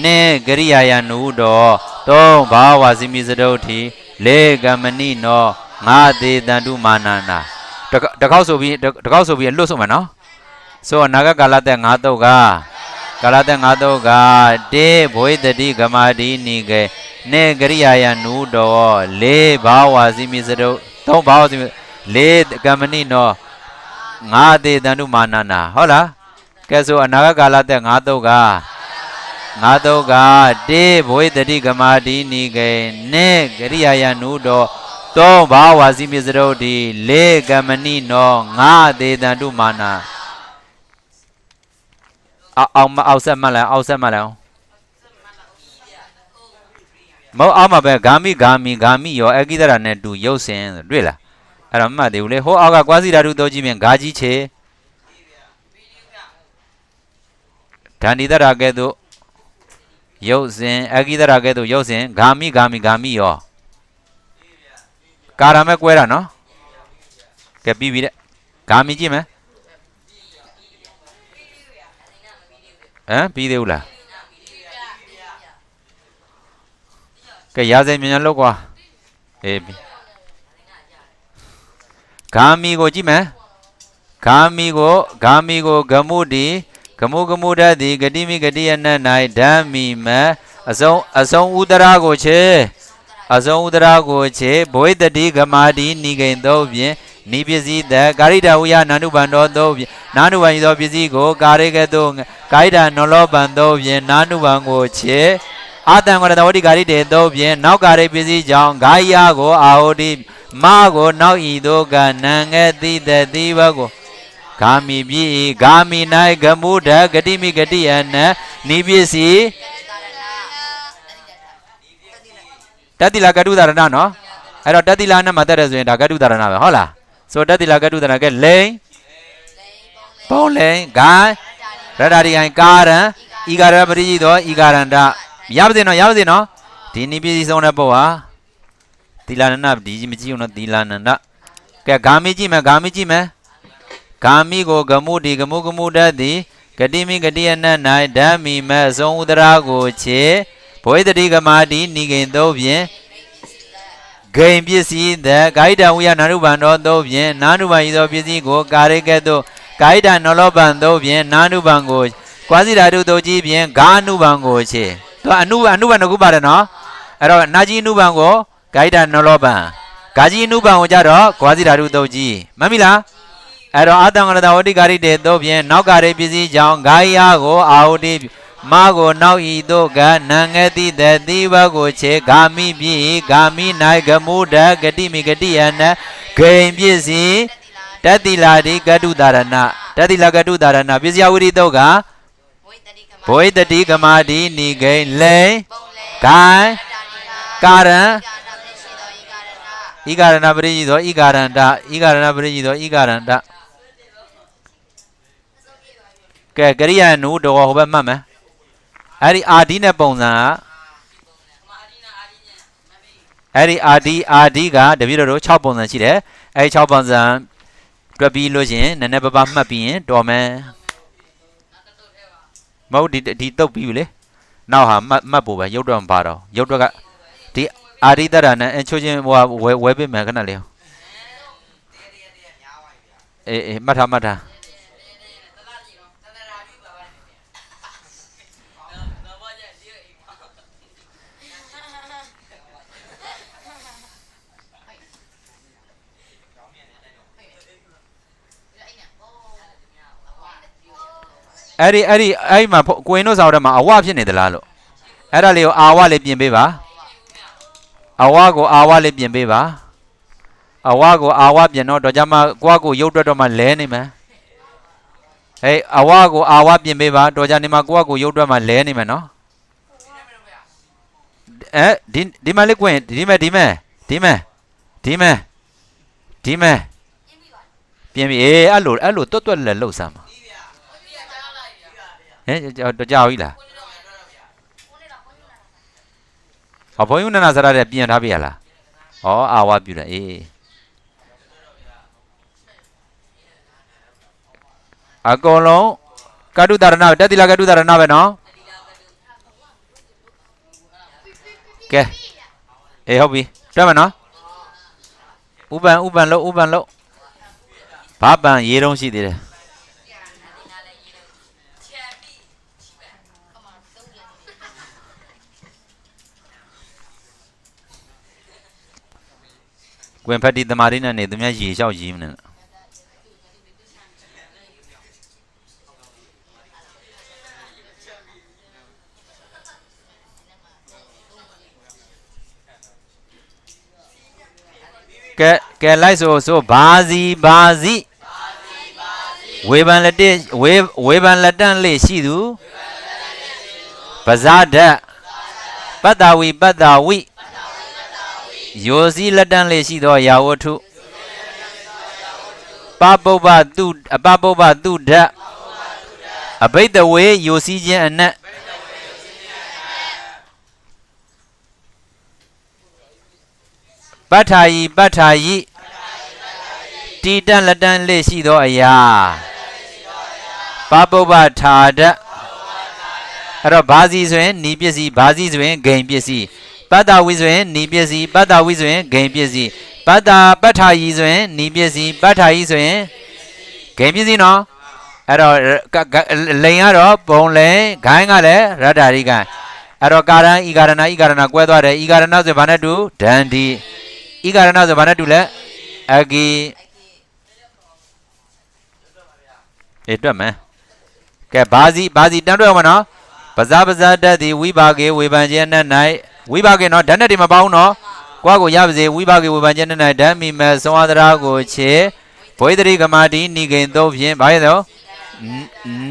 နေကရိယာယနုတော်သုံးဘာဝစီမိစတုတ်တိလေကမဏိနောငါသေးတန်တုမာနနာတကောက်ဆိုပြီးအလွတ်ဆုံးမယ်နော်ဆိုအနာဂတ်ကာလသက်ငါးတုတ်ကကာလသက်ငါးတုတ်ကတေဘွေတတိဂမာဒီနိကေနေကရိယာယနုတော်လေဘာဝစီမိစတုတ်သုံးဘာဝစီမိလေကမဏိနောငါသေးတန်တုမာနနာဟုတ်လားကဲဆိုအနာဂတ်ကာလသက်ငါးတုတ်ကတေဘွေတတိဂမာဒီနိကေနေကရိယာယနုတော်သုံးဘာဝစီမိစတုတ်ဒီလေကမဏိနောငါသေးတန်တုမာနာအောက်ဆက်မှတ်လိုက်အောင်မဟုတ်အောင်မှာပဲဂါမိရောအကိဒရာနဲ့တူရုပ်စင်တွေ့လားအဲ့တော့မှတ်သေးဘူးလေဟိုအောက်ကကွာစီဓာတုတော့ကြည့်ပြန်ဂါကြီးချေဓာဏိတရာကဲ့သို့ရုပ်စင်အကိဒရာကဲ့သို့ရုပ်စင်ဂါမိရောကာရမဲ့ကွဲတာနော်ကဲပြီးပြီတဲ့ဂါမိကြည့်မယ်ပြီးသေးဘူးလားကဲရာဇိမြန်လောက်ကွာအေးဂါမိကိုကြည့်မယ်ဂါမိကိုဂမုတိဂမုဒတိဂတိမိဂတိယန၌ဓမ္မိမအစုံဥဒရာကိုချေဘွေတတိဂမာတိနိဂိန်သောဖြင့်နိပစ္စည်းသက်ကာရိတဝိယနာနုဘန္တောသောဖြင့်နာနုဘန်သောပစ္စည်းကိုကာရိကသောကာရိတနောလောဘံသောဖြင့်နာနုဘံကိုချေအာတံဝရတဝတိကာရိတေသောဖြင့်နောက်ကာရိပစ္စည်းကြောင့်ဂါယကိုအာဟောတိမကိုနောက်ဤသို့ကနံငယ်တိတတိဘကိုဂာမိပြီဂာမိ၌ဂမုဒဂတိမိဂတိယနနိပစ္စည်းတတိလာကတုဒါရဏနော်အဲ့တော့တတိလာနဲ့မတက်ရဆိုရင်ဒါကတုဒါရဏပဲဟုတ်လားဆိုတတိလာကတုဒါရဏကလိန်ပုံလိန်ဂိုင်းရတ္တာဒီဂိုင်းကာရံဤကာရပရိကြီးသောဤကာရန္တရပါစေနော်ဒီနိပစ္စည်းဆုံးတဲ့ပုတ်ဟာသီလနန္ဒဒီမကြည့်အောင်နော်သီလနန္ဒကဲဂာမိကြည့်မယ်ဂာမိကိုဂမုတိဂမုဒတိဂတိမိဂတိယန၌ဓမ္မိမအဆုံးဥဒရာကိုချေဘွေတတိဂမာတိနိဂိန်သောဖြင့်ဂိန်ပစ္စည်းသက်ကာယတဝိယနာနုဘန္တောသောဖြင့်နာနုဘံဤသောပစ္စည်းကိုကာရိကဲ့သို့ကာယတနောလောဘံသောဖြင့်နာနုဘံကိုကွာစီဓာတုတို့ကြည့်ဖြင့်ဂါနုဘံကိုချေသူအနုဘံတစ်ခုပါတယ်နော်အဲ့တော့နာကြီးနုဘံကိုကာယတနောလောဘံဂါကြီးနုဘံကိုကြတော့ကွာစီဓာတုတို့ကြည့်မှတ်ပြီလားအဲ့တော့အာတံဝရတဝတိကာရိတေတို့ဖြင့်နောက်ကာရိပစ္စည်းကြောင့်ဂါယကိုအာဟုတိမကိုနောက်ဤသို့ကနံငယ်တိတတိဘကိုချေဂာမိပြီဂာမိ၌ဂမုဒဂတိမိဂတိယနဂိန်ပစ္စည်းတတိလာတိကတုဒါရဏပစ္စယဝိရိတုတ်ကဘွေတတိဂမာတိနိဂိန်လိန်ဂိုင်းကာရံဤကာရဏပရိကြီးသောဤကာရန္တကဲကရိယာနုတော်ဟိုဘက်မှတ်မယ်အဲ့ဒီအာဒီနဲ့ပုံစံကအဲ့ဒီအာဒီကတပည့်တော်တို့6ပုံစံရှိတယ်အဲ့ဒီ6ပုံစံတွက်ပြီးလို့ရှင်နည်းနည်းပါးပါးမှတ်ပြီးရင်တော်မယ်မဟုတ်ဒီတုတ်ပြီးပြီလေနောက်ဟာမှတ်ဖို့ပဲရုပ်တော့မပါတော့ရုပ်တော့ကဒီအာဒီတရနဲ့အချိုးချင်းဟိုဝဲပေးမယ်ခဏလေးအေးမှတ်ထားအဲ့မှာကိုင်းတို့စာအုပ်ထဲမှာအဝဖြစ်နေသလားလို့အဲ့ဒါလေးကိုအာဝလေးပြင်ပေးပါအဝကိုအာဝလေးပြင်ပေးပါအဝကိုအာဝပြင်တော့ကြမှာကိုယ့်ကိုရုပ်တွက်တော့မှလဲနေမယ်ဟေးအဝကိုအာဝပြင်ပေးပါတော့ကြနေမှာကိုယ့်ကိုရုပ်တွက်မှလဲနေမယ်နော်ဒီမှာလေးကိုင်းဒီမဲ့ပြင်ပြီအဲ့လိုတွတ်လဲလှုပ်စမ်းပါဟဲ့တော့ကြောက်ကြီးလားဘုန်းကြီးနန္ဒဆရာတဲ့ပြင်ထားပြရလားဩအာဝပြုတယ်အေး အကုန်လုံးကတုတာရဏတက်တိလာကတုတာရဏပဲနော်ကဲအေးဟုတ်ပြီတွက်မယ်နော်ဥပန်လို့ဘာပန်ရေးတုံးရှိသေးတယ်ကွင်ဖက်တီသမားလေးနဲ့နေသူများရေလျှောက်ရေးမနေနဲ့ကဲလိုက်ဆိုဘာစီဝေဘန်လက်တန့်လေးရှိသူပဇာဒတ်ပတ္တဝီယောစီလက်တန့်လေးရှိသောယာဝတ္ထုပပုပ္ပတုဒတ်အဘိဓဝေယောစီခြင်းအနက်ပဋ္ဌာယိတီတန့်လက်တန့်လေးရှိသောအရာပပုပ္ပထာဒတ်အဲ့တော့ဘာစီဆိုရင်နီးပစ္စည်းဘာစီဆိုရင်ဂိမ်ပစ္စည်းပတ္တဝိဆိုရင်နီးပစ္စည်းပတ္တဝိဆိုရင်ဂိမ်ပစ္စည်းပဋ္ဌာယိဆိုရင်နီးပစ္စည်းပဋ္ဌာယိဆိုရင်ဂိမ်ပစ္စည်းနော်အဲ့တော့လိန်ကတော့ပုံလိန်ဂိုင်းကလည်းရတ္တာရိကံအဲ့တော့ကာရဏဤကာရဏကွဲသွားတယ်ဤကာရဏဆိုဘာနဲ့တူဒန္ဒီဤကာရဏဆိုဘာနဲ့တူလဲအဂီတွက်မယ်ကဲဘာစီတန်းတွက်အောင်မနော်ပဇာတတ်သည်ဝိဘာကေဝေဘန်ခြင်းနဲ့၌ဝိဘာကေနော်ဓာတ်နဲ့တွေမပေါင်းနော်ကိုယ့်ကိုရပါစေဝိဘာကေဝေဘန်ခြင်းနဲ့၌ဓာတ်မိမဲ့သုံးအသရာကိုခြေဘွေတရိကမာတိနိဂိန်သုံးဖြင့်ဘာရသော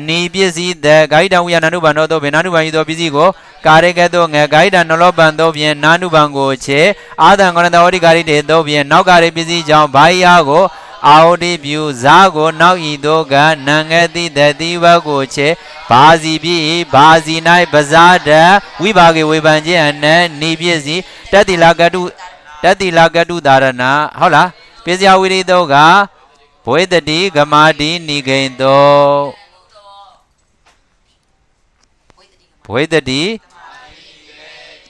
နိပစ္စည်းတဲ့ဂိုင်းတံဝိယနာနုဘံတို့ဖြင့်နာနုဘံဤသောပစ္စည်းကိုကာရိကဲ့သို့ငယ်ဂိုင်းတံနလောဘံတို့ဖြင့်နာနုဘံကိုခြေအာသံကရဏဝတိကာရိတေတို့ဖြင့်နောက်ကာရိပစ္စည်းကြောင့်ဘာယာကိုအာဝတိပြုဇာကိုနောက်ဤတို့ကနံငယ်တိတတိဝကိုခြေဘာစီပြီဘာစီ၌ပဇာတဝိဘာကေဝေဘန်ခြင်းအနက်နိပစ္စည်းတတိလာကတုသာရဏဟုတ်လားပစ္စယဝိရိတုကဘွေတတိဂမာတိနိဂိန်တောဘွေတတိ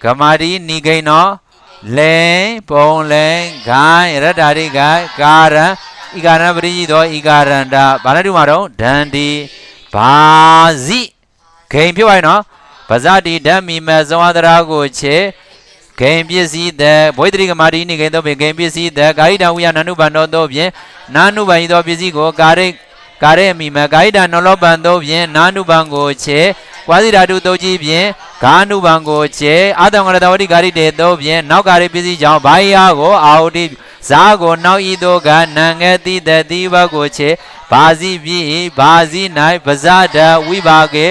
ဂမာတိနိဂိန်နောလိန်ပုံလိန်ဂိုင်းရတ္တာရိကကာရံဤကာရဏပရိသောဤကာရန္တာဘာနဲ့တူမှာတော့ဒန္ဒီဘာစီဂိမ်ဖြစ်သွားရင်နော်ဗဇတိဓမ္မိမသုံးအသရာကိုခြေဂိမ်ပစ္စည်းတဲ့ဘွေတရိကမာတိနိဂိန်တို့ဖြင့်ဂိမ်ပစ္စည်းတဲ့ကာယိတံဝိယနာနုဘံတို့ဖြင့်နာနုဘံဤသောပစ္စည်းကိုကာရိမိမကာယိတံနောလောဘံတို့ဖြင့်နာနုဘံကိုခြေကွာစီဓာတုတုတ်ကြီးဖြင့်ဂာနုဘံကိုခြေအာတံကရတဝတိကာရိတေတို့ဖြင့်နောက်ကာရိပစ္စည်းကြောင့်ဘာယာကိုအာဟုတိဇာကိုနောက်ဤတို့ကနံငယ်တိတတိဘကိုခြေဘာစီပြီဘာစီ၌ပဇာတဝိဘာကေ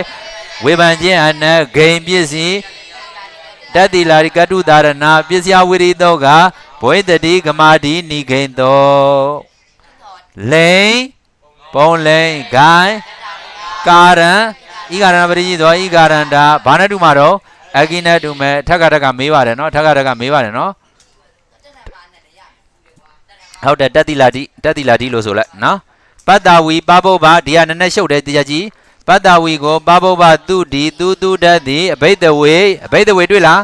ဝေဘန်ခြင်းအနက်ဂိမ်ပစ္စည်းတတိလာရိကတုသာရဏပစ္စယဝိရိတောကဘွေတတိဂမာတိနိဂိန်တောလိန်ပုံလိန်ဂိုင်းကာရံဤကာရဏပရိကြီးသောဤကာရန္တာဘာနဲ့တူမှာတော့အကိနဲ့တူမဲ့ထက်ကမေးပါတယ်နော်နော်ဟုတ်တယ်တတိလာတိလို့ဆိုလိုက်နော်ပတ္တဝီပပုပ္ပဒီကနည်းနည်းရှုပ်တယ်တရားကြီးပတ္တဝီကိုပပုပ္ပသူဒီသူတတ်သည်အဘိဓဝေတွေ့လား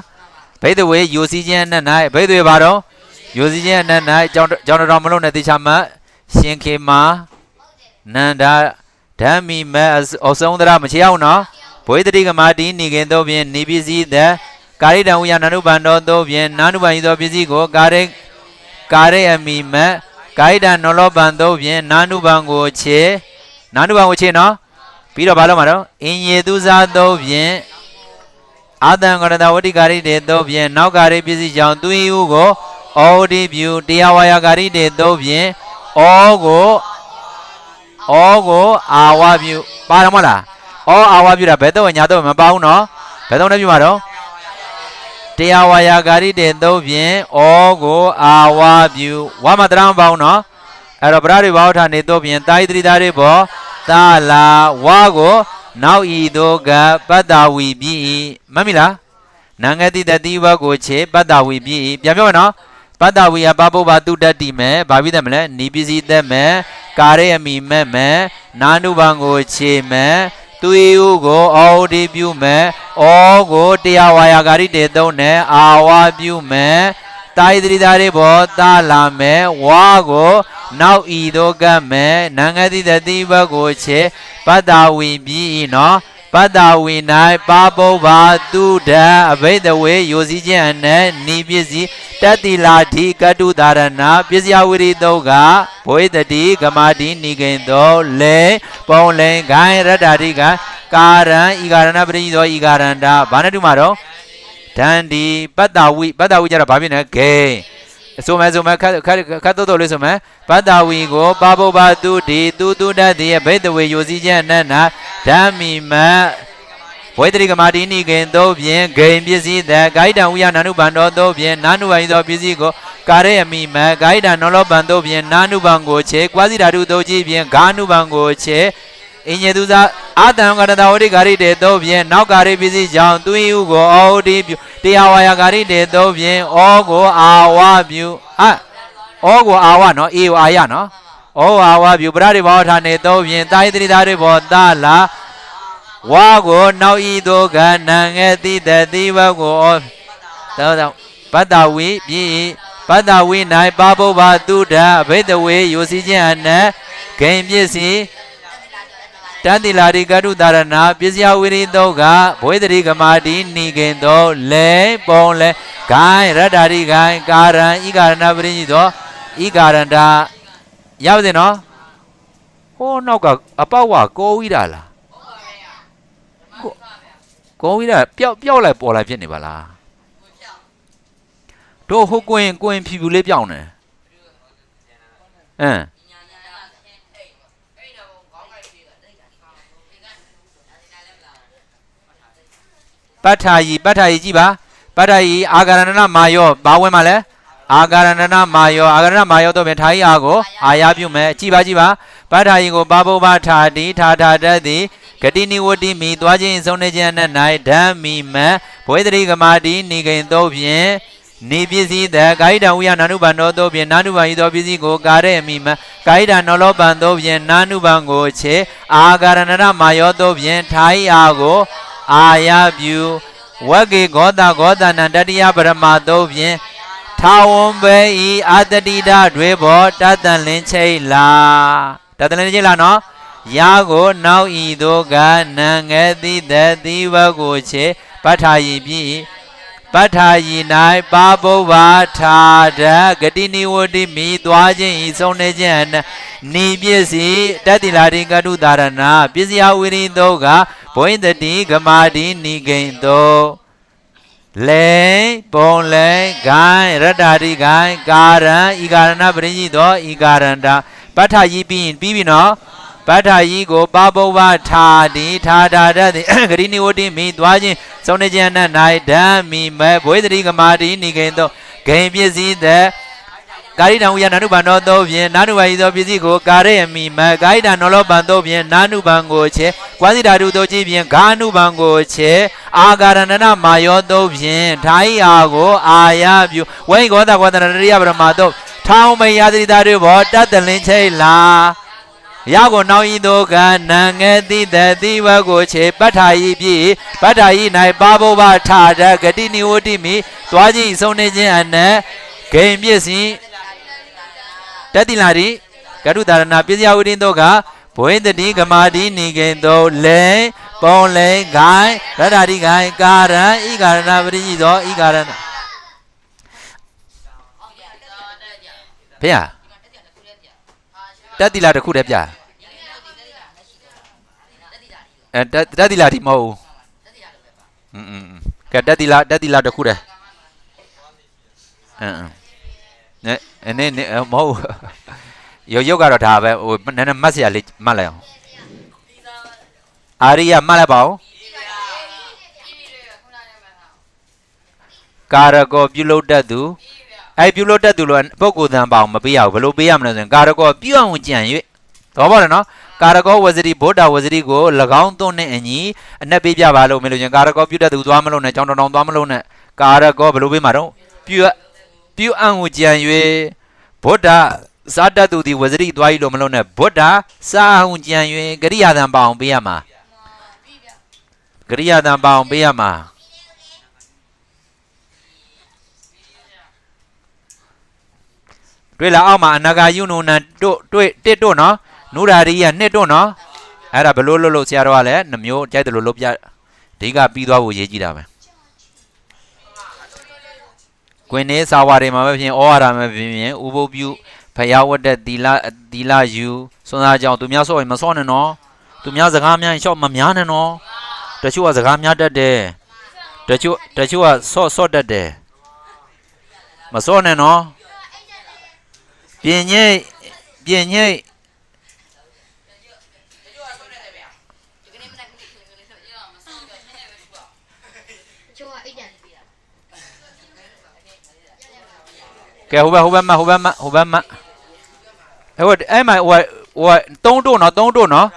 ဘိဓဝေယောစီခြင်းနဲ့၌အဘိဓဝေဘာတော့ယောစီခြင်းနဲ့၌ကြောင်းတော်မလို့နဲ့တေချာမရှင်ခေမာနန္ဒဓမ္မိမအဆုံးသရမချေအောင်နော်ဘွေတတိကမာတိနိဂင်တို့ဖြင့်နိပစ္စည်းတဲ့ကာရိတံဝိယနာနုဘံတို့ဖြင့်နာနုဘံဤသောပစ္စည်းကိုကာရိအမိမကာရိတံနောလောဘံတို့ဖြင့်နာနုဘံကိုခြေနော်ပြီးတော့ဘာလို့မှာတော့အင်ယေသူစားတို့ဖြင့်အာတံကရတဝတိကာရိတေတို့ဖြင့်နောက်ကာရိပစ္စည်းကြောင့်သူဤဟုကိုဩဒီပြုတရားဝါယာကာရိတေတို့ဖြင့်ဩကိုအာဝပြုပါရမလားအာဝပြုတာဘယ်တော့ညာတော့မပါဘူးနော်ဘယ်တော့နဲ့ပြုမှာတော့တရားဝါယာကာရိတေတို့ဖြင့်ကိုအာဝပြုဝါမတရမပါဘူးနော်အဲ့တော့ပရရိဘောထာနေတို့ဖြင့်တာယတိတာတွေဘောသာလာဝါကိုနောက်ဤတို့ကပတ္တဝီပြီမှတ်မိလားနံငတိတတိဝကိုခြေပတ္တဝီပြီပြန်ပြောမယ်နော်ပတ္တဝီကပပုပ္ပတုတ္တိမဲ့ဘာပြီးတယ်မလဲနိပစ္စည်းသက်မဲ့ ကာရဲအမိမဲ့မဲ့နာနုဘံကိုခြေမဲ့သူဤဟုကိုအော်ဒီပြုမဲ့ဩကိုတရားဝါယာဂါရိတေသုံးနဲ့အာဝါပြုမဲ့တာယတိသားတွေဘောတာလာမဲ့ဝါကိုနောက်ဤတို့ကမဲ့နံငတိတတိဘကိုခြေပတ္တဝီပြီးနော်ပတ္တဝီ၌ပါပုဗ္ဗာတုဒ္ဓအဘိဓဝေယိုစီခြင်းအနက်နိပစ္စည်းတတိလာတိကတုဒါရဏပစ္စယဝိရိတုကဘဝေတတိကမာတိနိကိန်သောလေပုံလင်ဂိုင်းရတ္တာတိကကာရံဤကာရဏပရိသောဤကာရန္တာဘာနဲ့တူမှာတော့ဒန္ဒီပတ္တဝီကြတော့ဘာဖြစ်နေဂေဆိုမဲ့ခတ်တော့လေးဆိုမဲ့ပတ္တဝီကိုပါပုဗ္ဗတုဒီသူတတ်တိဘိဓဝေယိုစီခြင်းအနက်နာဓမ္မိမဝိတ္တိကမာတိနိကေသောဖြင့်ဂိမ်ပစ္စည်းတဂိုက်တံဝိယနာနုဘံတော်သောဖြင့်နာနုဘံသောပစ္စည်းကိုကာရဲအမိမဂိုက်တံနောလောဘံသောဖြင့်နာနုဘံကိုခြေကွာစီဓာတုသောကြည့်ဖြင့်ဂါနုဘံကိုခြေအညေသူသာအာတံကတတဝိဂါရိတေသောဖြင့်နောက်ကာရိပစ္စည်းကြောင့်သူဤဟုကိုအောဒီပြုတရားဝါယာဂါရိတေသောဖြင့်ဩကိုအာဝပြုဩကိုအာဝနော်အေဝအာယနော်ဩအာဝပြုပရရိဘောဌာနေသောဖြင့်တာယတိသားတွေဘောတာလာဝါကိုနောက်ဤသောကနံငယ်တိတတိဘကိုသောပတ္တဝီပြီးပတ္တဝီ၌ပါပုဗ္ဗတုဒ္ဓအဘိဓဝေယိုစီခြင်းအနက်ဂိမ်ပစ္စည်းတန်တိလာရိကတုဒါရဏပစ္စယဝိရိတောကဘဝေတရိကမာတိနိကေသောလေပုံလေဂိုင်းရတ္တာရိဂိုင်းကာရံဤကာရဏပရိညိသောဤကာရန္တာရောက်စင်နော်ဟိုးနောက်ကအပေါက်ဝကိုဝိတာလားကိုဝိတာပျောက်လိုက်ပေါ်လိုက်ဖြစ်နေပါလားတို့ဟိုကိုင်ဖြူလေးပြောင်းနေပဋ္ဌာယီကြည့်ပါပဋ္ဌာယီအာဂရဏနာမာယောဘာဝင်မှာလဲအာဂရဏနာမာယောတော့ပြန်ထားရကိုအာရပြုမယ်ကြည့်ပါပဋ္ဌာယီကိုပါပုဗ္ဗထာတိထာတတ်သည်ဂတိနိဝတိမိသွားခြင်းဆုံးနေခြင်းနဲ့၌ဓမ္မိမဘဝေတရိကမာတိနိကိန်သောဖြင့်နိပစ္စည်းတကာယိတံဝိယနာနုဘံတော်သောဖြင့်နာနုဘံဤသောပစ္စည်းကိုကာရဲမိမကာယိတံနောလောဘံသောဖြင့်နာနုဘံကိုခြေအာဂရဏနာမာယောသောဖြင့်ထားရကိုအာယပြုဝဂေဂောတနံတတိယပရမသောဖြင့်ထာဝံဘေဤအာတတိဒတွေဘောတတန်လင်းချိလာနော်ယာကိုနောက်ဤသောကနံငယ်တိတတိဝကိုခြေပဋ္ဌာယီပြီးပဋ္ဌာယီ၌ပါပုဗ္ဗထာဒဂတိနိဝတိမိသွားခြင်းဤဆုံးနေခြင်းနိပစ္စည်းတတိလာရိကတုဒါရဏပစ္စယဝိရိသောကဘဝိတတိဂမာတိနိကိန်သောလေပုံလေဂိုင်းရတ္တာတိဂိုင်းကာရံဤကာရဏပရိညိသောဤကာရန္တာပဋ္ဌာယီပြီးပြီနော်ပဋ္ဌာယီကိုပါပုဗ္ဗထာတိထာတာတတ်သည်ဂရိနိဝတိမိသွားခြင်းဆုံးနေခြင်း၌ဓမ္မိမဘဝေတရိကမာတိနိကိန်သောဂိမ်ပစ္စည်းသက်ကာယိတံဝိယနာနုဘံတော်သောဖြင့်နာနုဘံဤသောပစ္စည်းကိုကာရဲမိမကာယိတံနောလောဘံသောဖြင့်နာနုဘံကိုခြေကွာစီဓာတုသောကြည့်ဖြင့်ဂါနုဘံကိုခြေအာဂရဏနာမာယောသောဖြင့်ထာဟိအာကိုအာယပြုဝိဂောတတရိယပရမသောထောင်းမယသတိသားတွေဘောတတလင်းချိလာရကိုနောက်ဤသောကနံငယ်တိတတိဝကိုခြေပဋ္ဌာယီပြီးပဋ္ဌာယီ၌ပါပုဗ္ဗထာဒဂတိနိဝတိမိသွားခြင်းဆုံးနေခြင်းအနက်ဂိမ်ပစ္စည်းတတိလာရိကတုဒါရဏပစ္စယဝိရိသောကဘဝေတတိဂမာတိနိကေသောလေပုံလေဂိုင်းရတ္တာတိဂိုင်းကာရံဤကာရဏပရိညိသောဤကာရဏဖေယတတိလာတစ်ခုတည်းပြတတိလာဒီမဟုတ်ဘူးကဲတတိလာတစ်ခုတည်းနဲမဟုတ်ရုပ်ကတော့ဒါပဲဟိုနည်းနည်းမှတ်စရာလေးမှတ်လိုက်အောင်အာရိယမှတ်လိုက်ပါဦးကာရကောပြုလုပ်တတ်သူပြုလုပ်တတ်သူလို့ပုဂ္ဂိုလ်သံပါအောင်မပေးရဘူးဘယ်လိုပေးရမလဲဆိုရင်ကာရကောပြုအောင်ကြံ၍သဘောပေါက်တယ်နော်ကာရကောဝဇရိဗုဒ္ဓဝဇရိကို၎င်းသွန်းနဲ့အညီအနက်ပေးပြပါလို့မလို့ချင်းကာရကောပြုတတ်သူသွားမလို့နဲ့ကြောင်းတောင်သွားမလို့နဲ့ကာရကောဘယ်လိုပေးမှာတော့ပြုအံ့ကိုကြံ၍ဗုဒ္ဓ စာတတ်သူဒီဝဇရိသွားကြီးလို့မလုံးနဲ့ဗုဒ္ဓစာဟုန်ကြံ၍ကရိယာတံပအောင်ပေးရမှာကရိယာတံပအောင်ပေးရမှာတွေ့လားအောက်မှာအနာဂါယုနုနံတို့တွေ့တစ်တို့နော်နုရာရိယနှစ်တို့နော်အဲ့ဒါဘလို့လို့ဆရာတော်ကလည်းနှမျိုးကြိုက်တယ်လို့လုပ်ပြဒီကပြီးသွားဖို့ရေးကြည့်တာပဲကွင်းနေစာဝါတွေမှာပဲဖြစ်ဩဝါဒမှာဖြစ်ရင်ဥပုပ်ပြုဖယားဝတ်တဲ့သီလယူစွန်းစားကြောင်သူများဆော့ရင်မဆော့နဲ့နော်သူများစကားများရှော့မများနဲ့နော်တချို့ကစကားများတတ်တယ်တချို့ကဆော့တတ်တယ်မဆော့နဲ့နော်ပြင်ညိတ်ကျိုးကအိတ်တယ် ကဲဟိုဘက်မအဲ့မှာဟို3တို့နော်3တို့နော်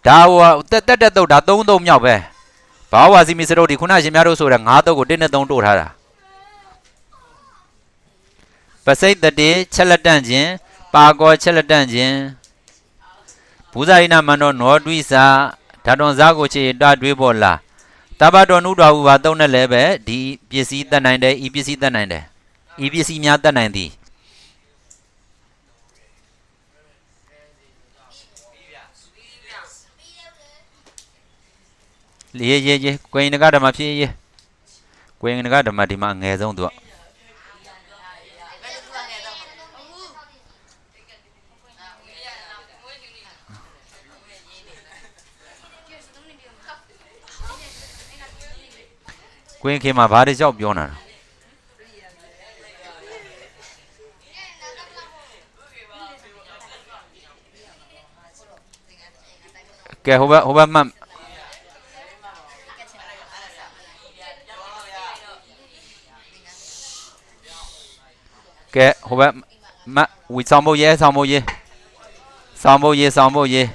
ဒါဟိုတက်တုတ်ဒါ3တုတ်မြောက်ပဲဘာဝါစီမီစရုပ်ဒီခုနရှင်များတို့ဆိုတဲ့9တုတ်ကို1နဲ့3တို့ထားတာပစိတ်တတိချက်လက်တန့်ခြင်းပါကောချက်လက်တန့်ခြင်းဘူဇာရိနာမန္တောနောတွိစာဓာတွန်စားကိုချေတတွေးပေါ်လာတဘတော်နုတော်ဟူပါသုံးနဲ့လည်းပဲဒီပစ္စည်းတတ်နိုင်တယ်ဤပစ္စည်းတတ်နိုင်တယ်ဤပစ္စည်းများတတ်နိုင်သည်ရေးကွင်ငကဓမ္မဖြစ်ရေးကွင်ငကဓမ္မဒီမှာအငယ်ဆုံးသူကကွင်းခေမှာဘာတွေကြောက်ပြောနေတာကဲဟိုဘက်မှကဲဟိုဘက်ဝီဆောင်ဖို့ရေး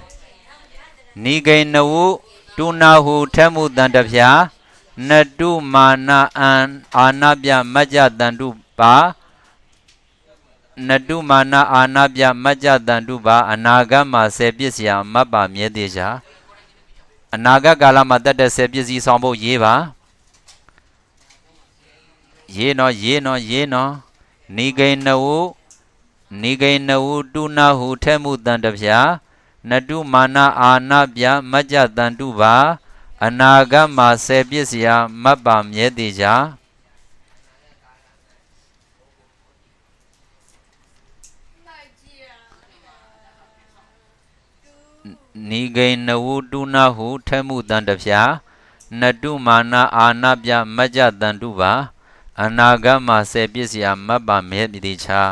နီဂိနဝုတုနာဟုထဲမှုတန်တဖြာနတုမာနာအာနာပြမကြတန်တုပါနတုမာနာအာနာပြမကြတန်တုပါအနာဂတ်မှာ10ပစ္စယမတ်ပါမြဲသေးချာအနာဂတ်ကာလမှာတတ်တဲ့10ပစ္စည်းဆောင်ဖို့ရေးပါရေးနော်နိဂိနဝုတုနာဟုထဲမှုတန်တဖြာနတုမာနာအာနာပြမကြတန်တုပါအနာဂတ်မှာ10ပစ္စယမတ်ပါမြဲသေးချာနိဂိနဝုတုနာဟုထဲမှုတန်တဖြာနတုမာနာအာနာပြမကြတန်တုပါအနာဂတ်မှာ10ပစ္စယမတ်ပါမြဲသေးချာ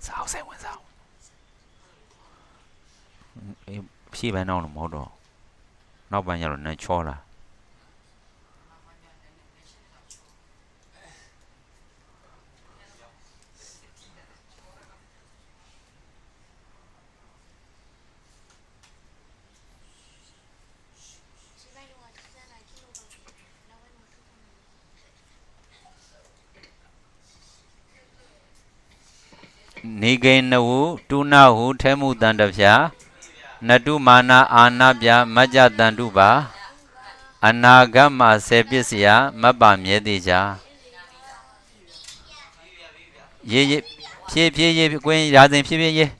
စောက်စိတ်ဝင်စားဖြည့်ပန်းတော့မဟုတ်တော့နောက်ပိုင်းကျတော့နည်းချောလာနိဂိနဝုတုနာဟုထဲမှုတန်တဖြာနတုမာနာအာနာပြမကြတန်တုပါအနာဂတ်မှာ10ပစ္စယမတ်ပါမြဲသေးချာရေးကွင်းရာစဉ်ဖြည်းရေး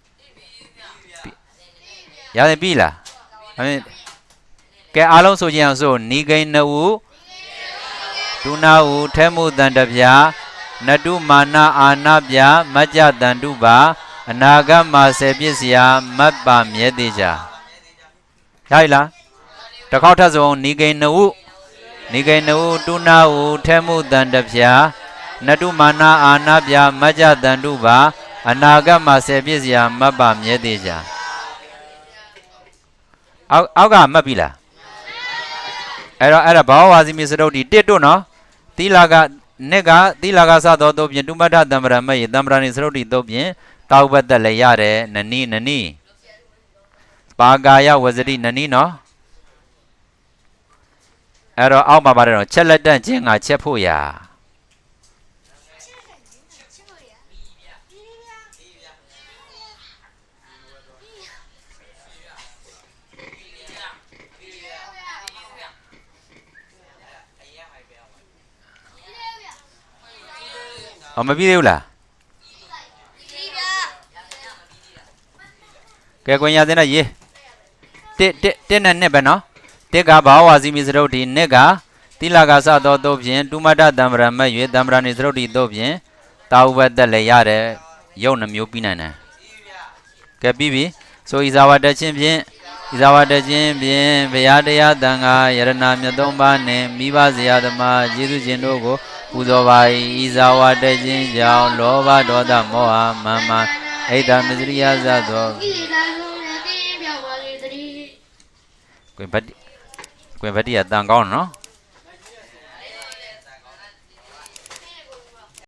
ရာစဉ်ပြီလားကဲအားလုံးဆိုကြအောင်ဆိုနိဂိနဝုတုနာဟုထဲမှုတန်တဖြာနတုမာနာအာနာပြမကြတန်တုပါအနာဂတ်မှာ10ပစ္စယမတ်ပါမြဲသေးချာရည်လားတစ်ခေါက်ထပ်ဆုံးနိဂိနဝုတုနာဟုထဲမှုတန်တဖြာနတုမာနာအာနာပြမကြတန်တုပါအနာဂတ်မှာ10ပစ္စယမတ်ပါမြဲသေးချာအောက်ကမှတ်ပြီလားအဲ့ဒါဘာဝဝါစီမီစရုပ်ဒီတစ်တို့နော်သီလာကနှစ်ကသီလာကစသောတို့ဖြင့်တုမ္ပတ္ထတံ္ပရမယေတံ္ပရဏိစရုပ်တိတို့ဖြင့် တောက်ပတ်သက်လည်းရတယ်နနီနနီပါကာယဝဇတိနနီနော်အဲ့တော့အောက်မှာပါတယ်နော်ချက်လက်တန့်ခြင်းကချက်ဖို့ရာမပြီးသေးဘူးလားကဲကွင်ရတဲ့ရေးတစ်နဲ့နှစ်ပဲနော်တစ်ကဘာဝဝါစီမီစရုပ်ဒီနှစ်ကတိလကစသောတို့ဖြင့်တူမတ္တတံ္ဗရမဲ့၍တံ္ဗရနိစရုပ်ဒီတို့ဖြင့်တာဝဘတ်တက်လည်းရတယ်ရုပ်နှမျိုးပြီးနိုင်တယ်ကဲပြီးပြီဆိုဤဇာဝတချင်းဖြင့်ဤဇာဝတချင်းဖြင့်ဘုရားတရားတန်ခါယရဏမြတ်သုံးပါးနှင့်မိဘဇရာသမားယေရှုရှင်တို့ကိုပူဇော်ပါ၏ဤဇာဝတချင်းကြောင့်လောဘဒေါသမောဟမာမအိဒါမစ္စရိယဇသောကွင်ဗတ္တိကတန်ကောင်းနော်